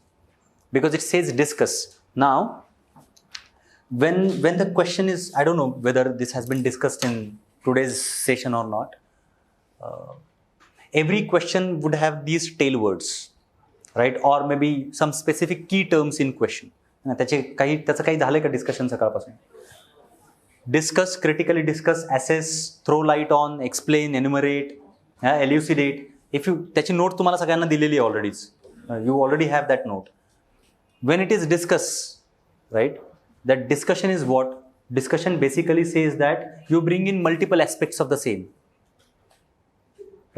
because it says discuss. Now when the question is, I don't know whether this has been discussed in today's session or not, every question would have these tail words, right? Or maybe some specific key terms in question. त्याचं काही झालंय का discussion सकाळपासून? Discuss, critically discuss, assess, throw light on, explain, enumerate, elucidate. If you, त्याची note तुम्हाला सगळ्यांना दिलेली आहे ऑलरेडीच. You already have that note. When it is discuss, right, that discussion is what? Discussion basically says that you bring in multiple aspects of the same,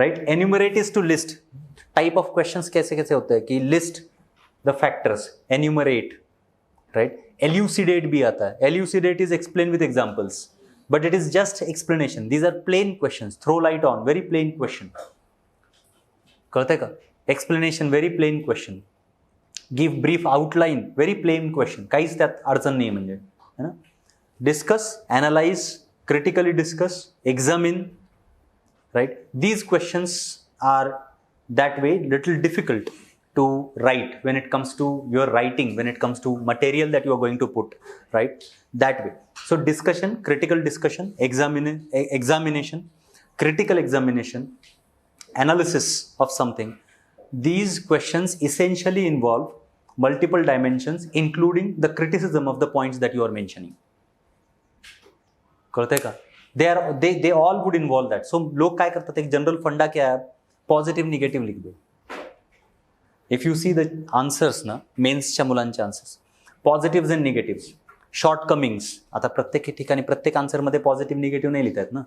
right? Enumerate is to list. Type of questions कैसे कैसे होते हैं कि list the factors, enumerate, right? Elucidate भी आता है. Elucidate is explain with examples, but it is just explanation. These are plain questions. Throw light on, very plain question. कळतंय का? Explanation, very plain question. Give brief outline, very plain question, काहीच त्यात अडचण नाही म्हणजे, है ना. Discuss, analyse, critically discuss, examine, right. These questions are that way little difficult to write when it comes to your writing, when it comes to material that you are going to put, right? That way. So discussion, critical discussion, examination, critical examination, analysis of something. These questions essentially involve multiple dimensions, including the criticism of the points that you are mentioning. कळतंय का? They all would involve that. So लोग काय करतात, एक general फंडा क्या है, positive negative लिख दो. If you see the answers ना, मेन्सच्या मुलांचे answers, positive and negative, shortcomings. आता प्रत्येक ठिकाणी प्रत्येक आन्सरमध्ये पॉझिटिव्ह निगेटिव्ह नाही लिहितात ना.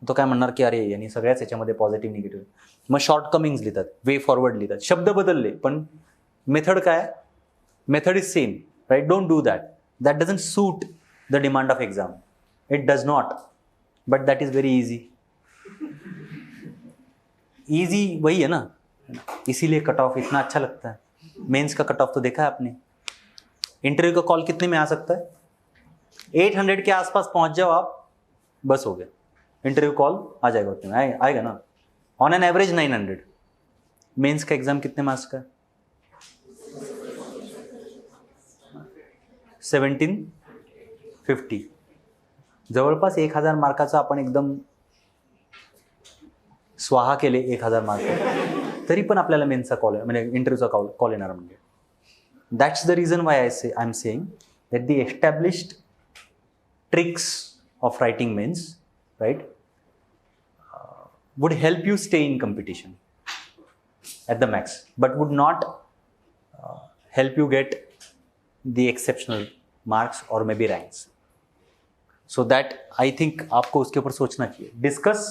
तो काय म्हणणार की अरे यांनी सगळ्याच याच्यामध्ये पॉझिटिव्ह निगेटिव्ह. मग शॉर्ट कमिंग्स लिहितात, वे फॉरवर्ड लिहितात, शब्द बदलले पण मेथड काय, method is same, right? Don't do that. That doesn't suit the demand of exam. It does not, but that is very easy. Easy वही है ना, इसीलिए कट ऑफ इतना अच्छा लगता है. मेंस का कट ऑफ तो देखा है आपने. इंटरव्यू का कॉल कितने में आ सकता है? 800 के आसपास पहुंच जाओ आप, बस हो गया. इंटरव्यू कॉल आ जाएगा उतने में, आएगा ना. On an average 900. मेंस का एग्जाम कितने मार्क्स का? 1750. जवळपास 1000 मार्काचा आपण एकदम स्वाहा केले 1000 मार्क, तरी पण आपल्याला मेन्सचा कॉल, म्हणजे इंटरव्ह्यूचा कॉल येणार. म्हणजे that's the reason why I am saying that the established tricks of writing mains, right, would help you stay in competition at the max, but would not help you get the exceptional marks or maybe ranks. So that I think आपको उसके ऊपर सोचना चाहिए. Discuss,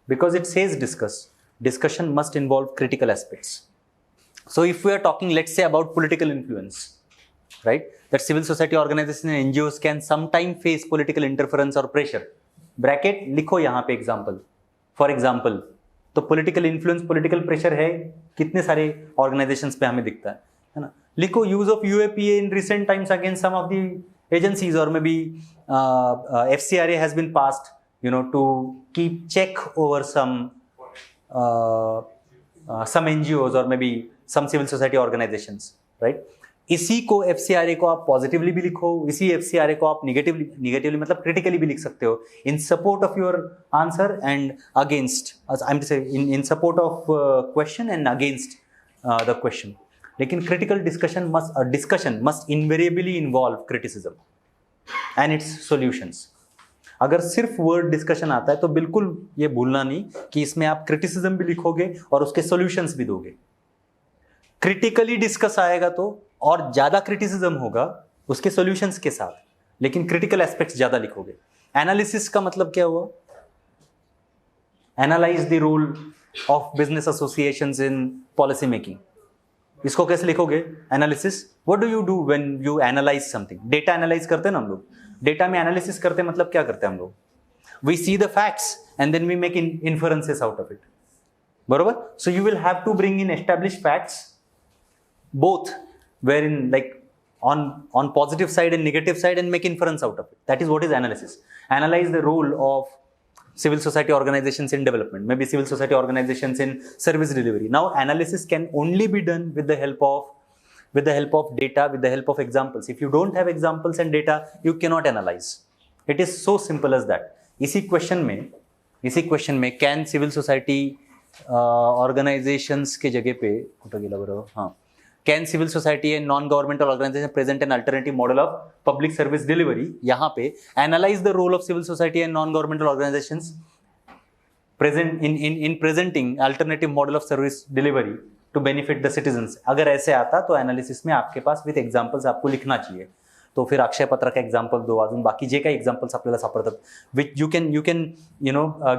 because it says discuss. Discussion must involve critical aspects. So if we are talking, let's say, about political influence, right, that civil society organizations and NGOs can sometimes face political interference or pressure. Bracket लिखो यहाँ पे example. For example, तो political influence, political pressure है, कितने सारे organisations पे हमें दिखता है ना. लिखो use of UAPA in recent times against some of the agencies, और may be FCRA has been passed, you know, to keep check over some NGOs or maybe some civil society organizations, right? इसी को FCRA को आप positively भी लिखो, इसी FCRA को आप निगेटिवली मतलब क्रिटिकली भी लिख सकते हो, in support of your answer and against, I am say in support of question and against the question. लेकिन critical discussion must invariably involve criticism and its solutions. अगर सिर्फ वर्ड डिस्कशन आता है तो बिल्कुल ये भूलना नहीं कि इसमें आप क्रिटिसिज्म भी लिखोगे और उसके सॉल्यूशंस भी दोगे. क्रिटिकली डिस्कस आएगा तो और ज्यादा क्रिटिसिज्म होगा उसके सॉल्यूशंस के साथ, लेकिन क्रिटिकल एस्पेक्ट्स ज्यादा लिखोगे. एनालिसिस का मतलब क्या हुआ? Analyse the role of business associations in policy making. इसको कैसे लिखोगे? Analysis. What do you do when you analyse something? Data analyse करते हैं ना हम लोग. डेटा में एनालिसिस करते हैं मतलब क्या करते हैं हम लोग? We see the facts and then we make inferences out of it. बरोबर? So you will have to bring in established facts both, wherein like on positive side and negative side, and make inference out of it. That is what is analysis. Analyze the role of civil society organizations in development, maybe civil society organizations in service delivery. Now analysis can only be done with the help of data, with the help of examples. If you don't have examples and data, you cannot analyze. It is so simple as that. इसी question में can civil society organizations के जगह पे कुठं गेला बरं? हाँ, Can civil society and non-governmental organization present an alternative model of public service delivery? यहाँ पे analyze the role of civil society and non-governmental organizations present in presenting alternative model of service delivery to benefit the citizens. अगर ऐसे आता तो analysis में आपके पास with examples आपको लिखना चाहिए. तो फिर अक्षय पत्रक एक्झाम्पल दो, अजून बाकी जे काही एक्झाम्पल्स आपल्याला सापडतात, which you can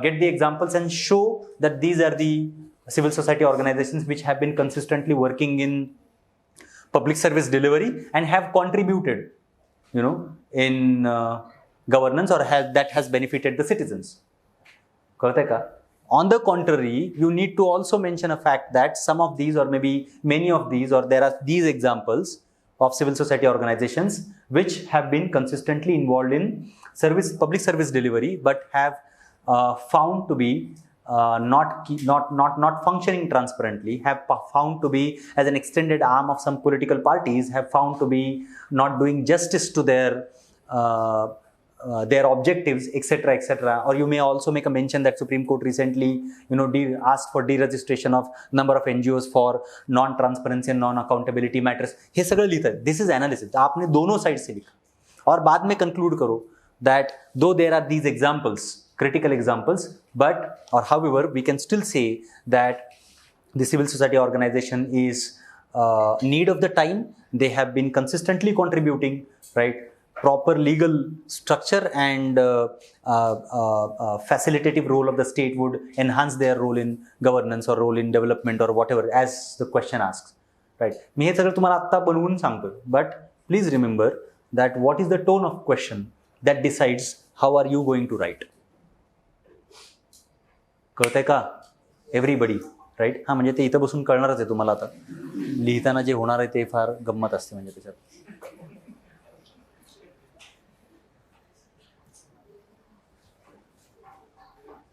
get the examples and show that these are the civil society organizations which have been consistently working in public service delivery and have contributed, in governance or that has benefited the citizens. कळतंय का? On the contrary, you need to also mention a fact that some of these, or maybe many of these, or there are these examples of civil society organizations which have been consistently involved in public service delivery, but have found to be not functioning transparently, have found to be as an extended arm of some political parties, have found to be not doing justice to their objectives, etc. Or you may also make a mention that Supreme Court recently asked for deregistration of number of NGOs for non-transparency and non-accountability matters. हे सगळं लिहित आहे. This is analysis. आपने दोनों side से लिखा और बाद में कंक्लूड करो that though there are these examples, critical examples, or however, we can still say that the civil society organization is need of the time. They have been consistently contributing, right? Proper legal structure and facilitative role of the state would enhance their role in governance or role in development or whatever, as the question asks, right? मी हे सगळं तुम्हाला आत्ता बनवून सांगतो, but please remember that what is the tone of question that decides how are you going to write. कळतंय का? Everybody, right? हा, म्हणजे ते इथं बसून कळणारच आहे तुम्हाला. आता लिहिताना जे होणार आहे ते फार गंमत असते म्हणजे त्याच्यात.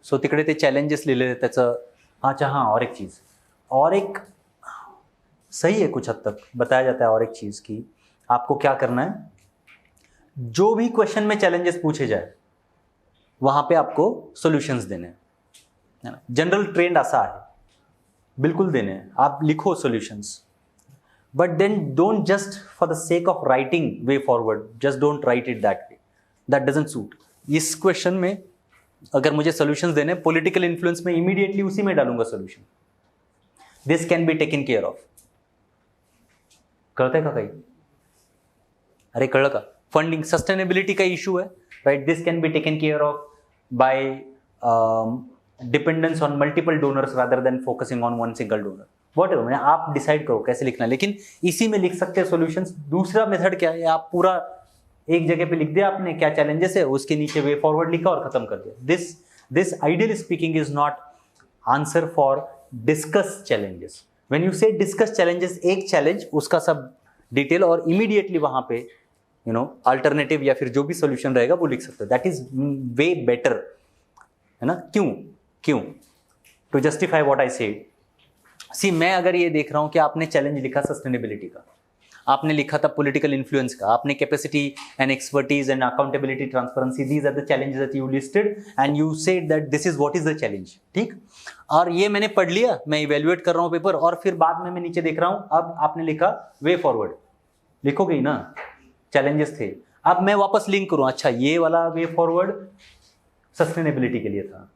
सो तिकडे ते चॅलेंजेस लिहिलेले त्याचं. अच्छा हाँ, और एक सही है कुछ हद तक बताया जाता है. और एक चीज की आपको क्या करना है, जो भी क्वेश्चन में चैलेंजेस पूछे जाए वहां पे आपको सॉल्यूशंस देने हैं. जनरल ट्रेंड असा आहे, बिल्कुल देने हैं. आप लिखो solutions, but then don't just for the sake of writing way forward, just don't write it that way. That doesn't suit. इस क्वेश्चन में अगर मुझे सॉल्यूशंस देने, पॉलिटिकल इन्फ्लुएंस में इमीडिएटली उसी में डालूंगा solution. This can be taken care of. कळतंय का काही? अरे कळलं का? फंडिंग, सस्टेनेबिलिटी का इश्यू है, right? This can be taken care of by dependence on multiple donors rather than focusing on one single donor. Whatever, मतलब आप डिसाइड करो कैसे लिखना है, लेकिन इसी में लिख सकते हैं सॉल्यूशंस. दूसरा मेथड क्या है, आप पूरा एक जगह पे लिख दिया आपने क्या चैलेंजेस है, उसके नीचे वे फॉरवर्ड लिखा और खत्म कर दिया. This ideally speaking is not answer for discuss challenges. When you से डिस्कस चैलेंजेस, एक चैलेंज उसका सब डिटेल और इमीडिएटली वहां पे अल्टरनेटिव या फिर जो भी सॉल्यूशन रहेगा वो लिख सकते हो. दैट इज वे बेटर, है ना? क्यों to justify what I said. See, मैं अगर ये देख रहा हूं कि आपने चैलेंज लिखा सस्टेनेबिलिटी का, आपने लिखा था पॉलिटिकल इन्फ्लुएंस का, आपने capacity and expertise and accountability transparency, these are the challenges that you listed and you said that this is what is the challenge. ठीक, और ये मैंने पढ़ लिया, मैं इवेल्युएट कर रहा हूँ पेपर, और फिर बाद में मैं नीचे देख रहा हूँ अब आपने लिखा वे फॉरवर्ड, लिखोगे ही ना, चैलेंजेस थे। अब मैं वापस लिंक करूँ, अच्छा ये वाला वे फॉरवर्ड सस्टेनेबिलिटी के लिए था,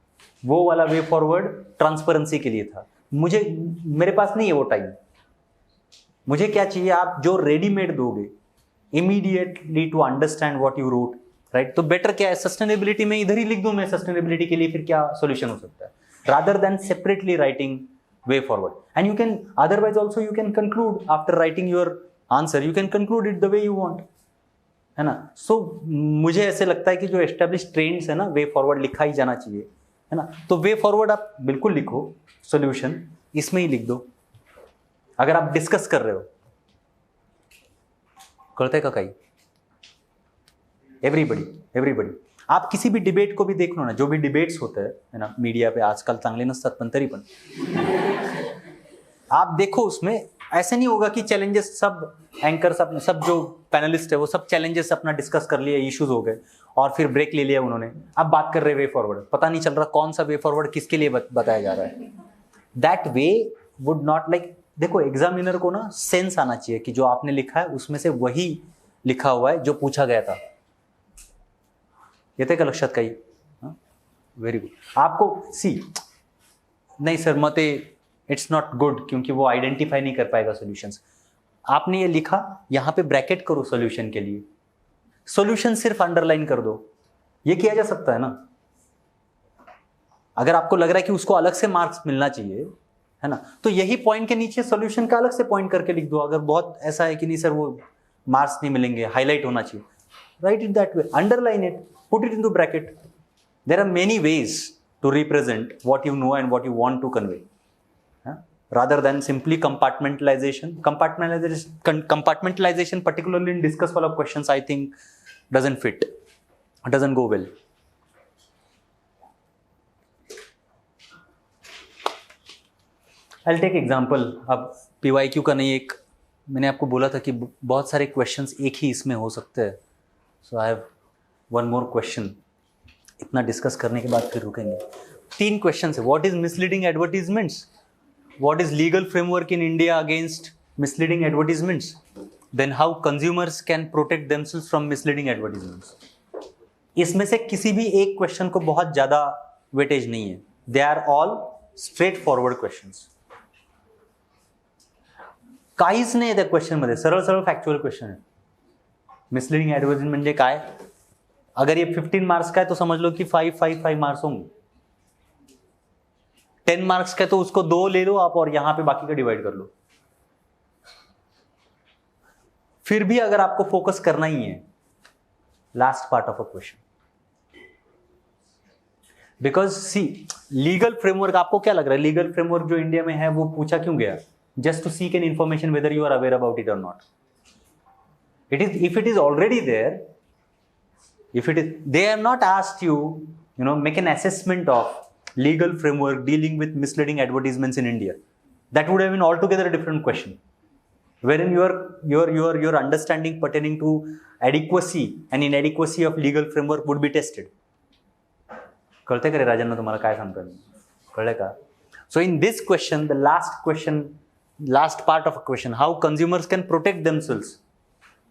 वो वाला वे फॉरवर्ड ट्रांसपेरेंसी के लिए था। मुझे, मेरे पास नहीं है वो टाइम। मुझे क्या चाहिए, आप जो रेडीमेड दोगे immediately to understand what you wrote, right. तो बेटर क्या है, सस्टेनेबिलिटी में इधर ही लिख दूं मैं, सस्टेनेबिलिटी के लिए फिर क्या सोल्यूशन हो सकता है, rather than separately writing way forward. And you can otherwise also you can conclude after writing your answer, you can conclude it the way you want, है ना। सो मुझे ऐसे लगता है कि जो एस्टेब्लिश ट्रेंड्स है ना, वे फॉरवर्ड लिखा ही जाना चाहिए, है ना। तो वे फॉरवर्ड आप बिल्कुल लिखो, सॉल्यूशन इसमें ही लिख दो। अगर आप डिस्कस कर रहे हो, करते का कहीं एव्हरीबडी आप किसी भी डिबेट को भी देख लो ना, जो भी डिबेट्स होते हैं, है ना, मीडिया पे आजकाल चांगले नसतात पण तरी पण आप देखो, उसमें ऐसे नहीं होगा कि चैलेंजेस सब एंकर सब जो पैनलिस्ट है वो सब चैलेंजेस अपना डिस्कस कर लिए, इश्यूज हो गए और फिर ब्रेक ले लिया उन्होंने, अब बात कर रहे वे फॉरवर्ड, पता नहीं चल रहा कौन सा वे फॉरवर्ड किसके लिए बताया जा रहा है। That way would not, like देखो एग्जामिनर को ना सेंस आना चाहिए कि जो आपने लिखा है उसमें से वही लिखा हुआ है जो पूछा गया था। येते का लक्षात काही? Very good. आपको सी नहीं सर मते इट्स नॉट गुड, क्योंकि वो आइडेंटिफाई नहीं कर पाएगा सॉल्यूशंस। आपने ये लिखा, यहां पे ब्रैकेट करो सॉल्यूशन के लिए, सॉल्यूशन सिर्फ अंडरलाइन कर दो, ये किया जा सकता है ना। अगर आपको लग रहा है कि उसको अलग से मार्क्स मिलना चाहिए, है ना, तो यही पॉइंट के नीचे सॉल्यूशन का अलग से पॉइंट करके लिख दो। अगर बहुत ऐसा है कि नहीं सर वो मार्क्स नहीं मिलेंगे, हाईलाइट होना चाहिए, write it that way, underline it, put it into bracket. There are many ways to represent what you know and what you want to convey, rather than simply compartmentalization, particularly in discuss wala questions, I think doesn't fit, doesn't go well. I'll take example. अब PYQ का नहीं, एक मैंने आपको बोला था कि बहुत सारे questions एक ही इसमें हो सकते हैं, so I have one more question. इतना डिस्कस करने के बाद फिर रुकेंगे। 3 questions है। What is misleading advertisements? What is legal framework in India against misleading advertisements? Then how consumers can protect themselves from misleading advertisements? इसमें से किसी भी एक क्वेश्चन को बहुत ज्यादा वेटेज नहीं है, they are all straight forward questions. काहीच नाही त्या क्वेश्चन मध्ये, सरळ सरळ फॅक्च्युअल क्वेश्चन आहे। मिसलिडिंग एडवर्टाइजमेंट म्हणजे काय? अगर ये 15 मार्क्स का है तो समझ लो कि 5 मार्क्स होंगे। 10 मार्क्स का तो उसको 2 ले लो आप और यहां पे बाकी का डिवाइड कर लो। फिर भी अगर आपको फोकस करना ही है, last part of a question, because see legal framework, आपको क्या लग रहा है लीगल फ्रेमवर्क जो इंडिया में है वो पूछा क्यों गया? Just to seek an information whether you are aware about it और not. It is, if it is already there, if it is, they have not asked you, you know, make an assessment of legal framework dealing with misleading advertisements in India. That would have been altogether a different question, wherein your understanding pertaining to adequacy and inadequacy of legal framework would be tested. कळते का रे राजांना तुम्हाला काय सांगतोय मी? कळलं का? So in this question, the last part of a question, how consumers can protect themselves,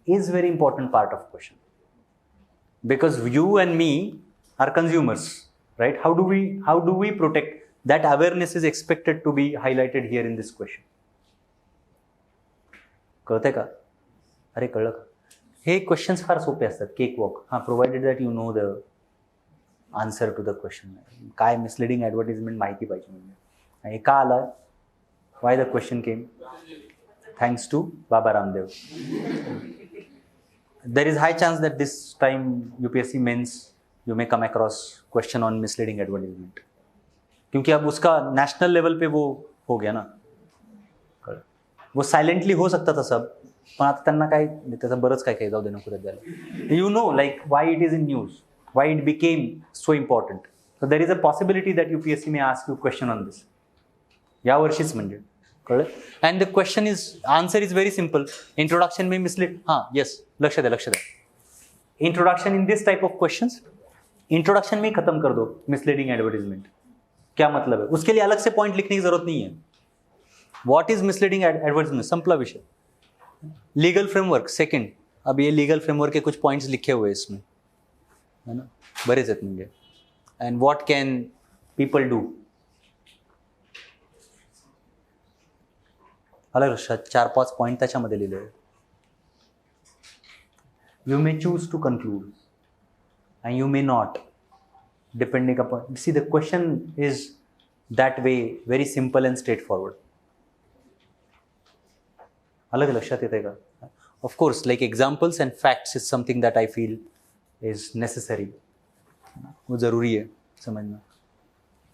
is very important part of question. Because you and me are consumers, right? How do we protect? That awareness is expected to be highlighted here in this question. कळते का? अरे कळलं का? हे questions फार सोपे असतात, cakewalk. हां, provided that you know the answer to the question. काय मिसलिडिंग ॲडव्हर्टिजमेंट माहिती पाहिजे म्हणजे, हे का आलं, why the question came, thanks to Baba Ramdev. There is high chance that this time UPSC mains you may come across question on misleading advertisement, क्योंकि अब उसका नेशनल लेवल पे वो हो गया ना। वो सायलेंटली हो सकता था सब, पण आता त्यांना काय त्याचं बरंच काय काय जाऊ दे नको द्यायला। You know like why it is in news, why it became so important. So there is a possibility that UPSC may ask you question on this, या वर्षीच म्हणजे कळलं. And the question is answer is very simple. Introduction में mislead, हाँ yes, लक्ष्य द्या. Introduction in this type of questions, introduction में ही खत्म कर दो मिसलीडिंग एडवर्टीजमेंट. क्या मतलब है, उसके लिए अलग से पॉइंट लिखने की जरूरत नहीं है. व्हाट इज मिसलीडिंग एडवर्टीजमेंट, संपला विषय. Legal framework second. अब ये लीगल फ्रेमवर्क के कुछ पॉइंट्स लिखे हुए इसमें, है ना, बरेच आहेत म्हणजे. And what can people do. अलग लक्षात 4-5 पॉइंट त्याच्यामध्ये लिहिले. You may choose to conclude and you may not, depending upon, see the question is that way, very simple and straightforward. अलग लक्षात येते का. of course like examples and facts is something that I feel is necessary, वो जरूरी आहे समजणं.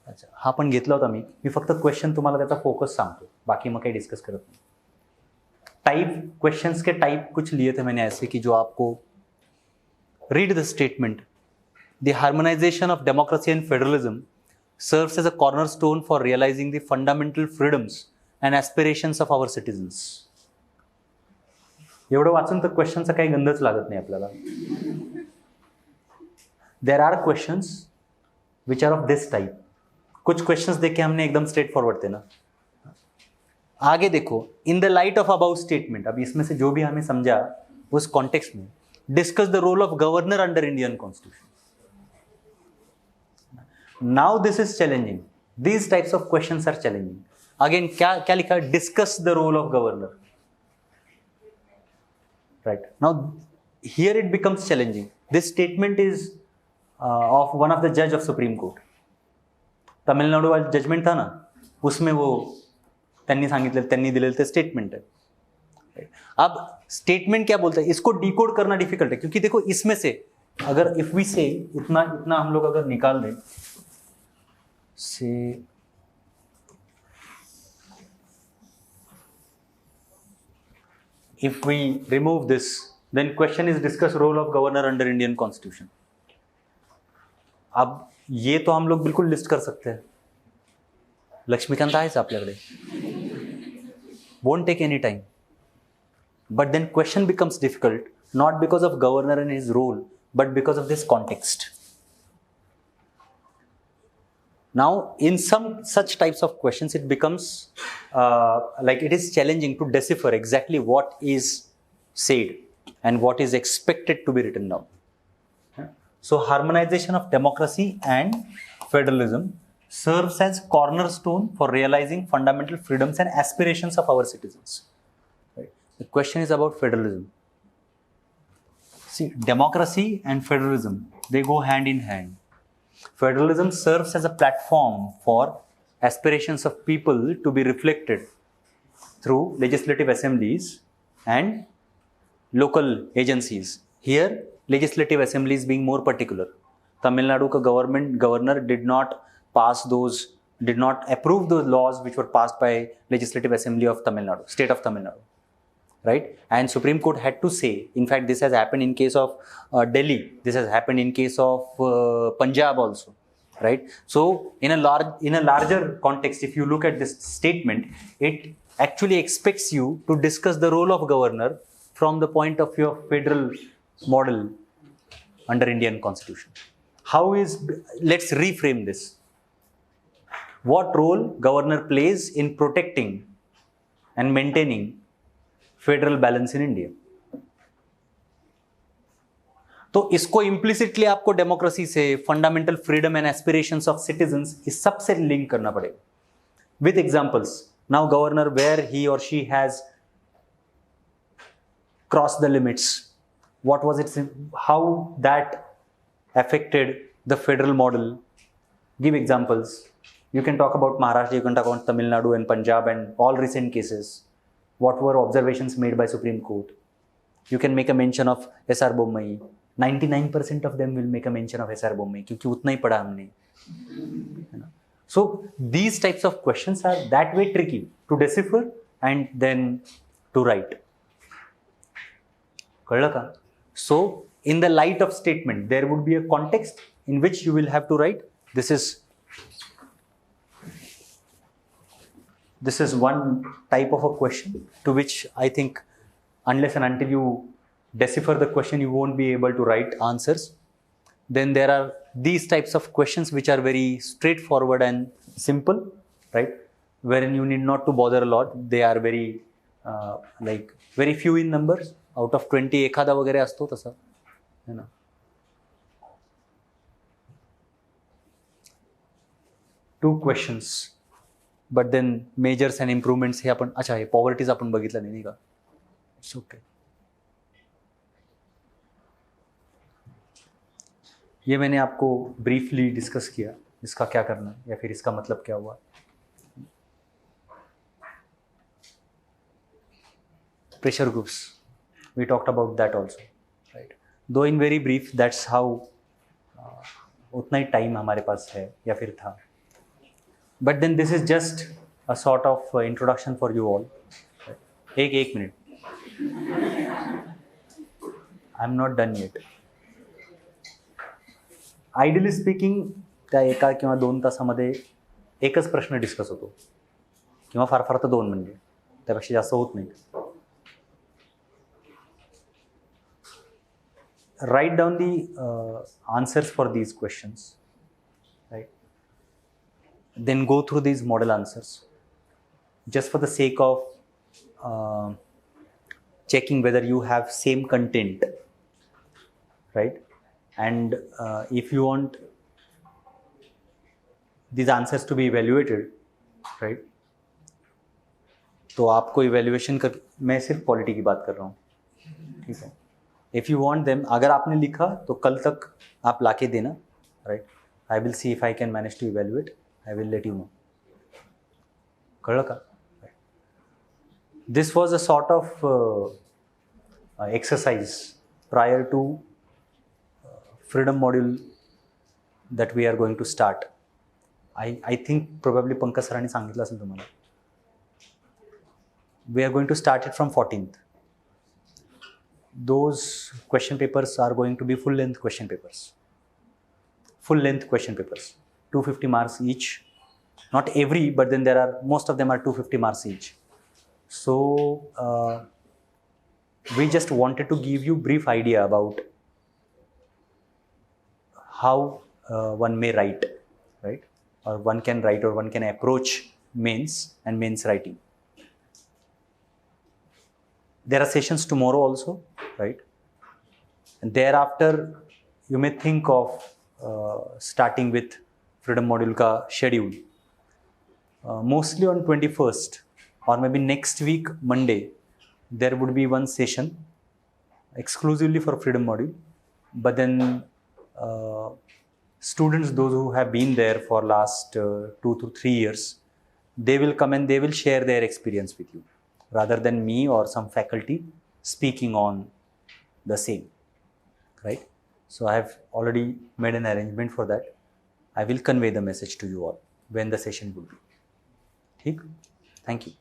अच्छा, हा पण घेतला होता मी फक्त क्वेश्चन तुम्हाला त्याचा फोकस सांगतो, बाकी मग काही डिस्कस करत नाही. टाइप, क्वेश्चंस के टाइप कुछ लिए थे मैंने ऐसे कि जो आपको read the statement. The harmonization of democracy and federalism serves as a cornerstone for realizing the fundamental freedoms and aspirations of our citizens. एवढं वाचून तर क्वेश्चनचा काही गंधच लागत नाही आपल्याला. There are questions which are of this type. कुछ questions देखे हमने एकदम स्ट्रेट फॉरवर्ड थे ना. आगे देखो, in the light of above statement, अब इसमें से जो भी हमें समझा उस कॉन्टेक्स्ट में, discuss the role of governor under Indian Constitution. Now this is challenging. These types of questions are challenging. Again, क्या लिखा? Discuss the role of governor. Right. Now here it becomes challenging. This statement is of one of the judge of Supreme Court. Tamil Nadu वाला judgement था ना, उसमें वो त्यांनी सांगितलं, त्यांनी दिलेलं ते स्टेटमेंट है. अब स्टेटमेंट क्या बोलता है, इसको डिकोड करना डिफिकल्ट है, क्योंकि देखो इसमें से अगर इफ वी से इतना हम लोग अगर निकाल दें से, if we remove this, then question is discuss role of governor under Indian Constitution. अब ये तो हम लोग बिल्कुल लिस्ट कर सकते हैं. लक्ष्मीकांत आहेच आपल्याकडे, won't take any time. But then question becomes difficult, not because of governor and his role, but because of this context. Now, in some such types of questions, it becomes like it is challenging to decipher exactly what is said and what is expected to be written down. So, harmonization of democracy and federalism serves as cornerstone for realizing fundamental freedoms and aspirations of our citizens. Right? The question is about federalism. See, democracy and federalism, they go hand in hand. Federalism serves as a platform for aspirations of people to be reflected through legislative assemblies and local agencies. Here, legislative assemblies being more particular. Tamil Nadu ka governor did not approve those laws which were passed by Legislative Assembly of Tamil Nadu, state of Tamil Nadu. Right? And Supreme Court had to say, in fact, this has happened in case of Delhi, this has happened in case of Punjab also, right? So, in a larger context, if you look at this statement, it actually expects you to discuss the role of governor from the point of view of federal model under Indian Constitution. Let's reframe this. What role governor plays in protecting and maintaining federal balance in India. तो इसको implicitly आपको democracy से, fundamental freedom and aspirations of citizens, इस सबसे link करना पड़ेगा with examples. Now governor where he और she has cross the limits, what was it, how that affected the federal model. Give examples. You can talk about Maharashtra, you can talk about Tamil Nadu and Punjab and all recent cases. What were observations made by Supreme Court? You can make a mention of S.R. Bommai. 99% of them will make a mention of S.R. Bommai क्योंकि उतना ही पढ़ा हमने. So these types of questions are that way tricky to decipher and then to write. कळलं का? So in the light of statement, there would be a context in which you will have to write. This is this is one type of a question to which I think unless and until you decipher the question, you won't be able to write answers. Then there are these types of questions which are very straightforward and simple, right? Wherein you need not to bother a lot. They are very like very few in numbers. Out of 20 एखादा वगैरे असतो तसा, है ना. Two questions, but then measures and improvements हे आपण, अच्छा हे पॉवर्टीज आपण बघितलं नाही का. It's okay. ये मैंने आपको ब्रीफली डिस्कस किया, इसका क्या करना है या फिर इसका मतलब क्या हुआ. Pressure groups, we talked about that also, right? Though in very brief, that's how उतना ही टाइम हमारे पास है या फिर था. But then this is just a sort of introduction for you all. एक minute, I'm not done yet. Ideally speaking त्या एका किंवा 2 तासामध्ये एकच प्रश्न डिस्कस होतो, किंवा फार फार तर 2, म्हणजे त्यापेक्षा जास्त होत नाही. Write down the answers for these questions, right? Then go through these model answers just for the sake of checking whether you have same content, right? And if you want these answers to be evaluated, right? तो आपको evaluation कर, मैं सिर्फ quality की बात कर रहा हूँ, ठीक है. If you want them, अगर आपने लिखा तो कल तक आप लाके देना, right? I will see if I can manage to evaluate. I will let you know. कळलं का? This was a sort of exercise prior to freedom module that we are going to start. I think probably Pankaj सरांनी सांगितलं असेल तुम्हाला. We are going to start it from 14th. Those question papers are going to be full length question papers. Full length question papers, 250 marks each. Not every, but then there are, most of them are 250 marks each. So we just wanted to give you brief idea about how one may write, right? Or one can write, or one can approach mains and mains writing. There are sessions tomorrow also, right? And thereafter, you may think of starting with freedom module ka schedule. Mostly on 21st or maybe next week Monday, there would be one session exclusively for freedom module. But then students, those who have been there for last 2 to 3 years, they will come and they will share their experience with you, rather than me or some faculty speaking on the same, right? So I have already made an arrangement for that. I will convey the message to you all when the session will be. ठीक? Thank you.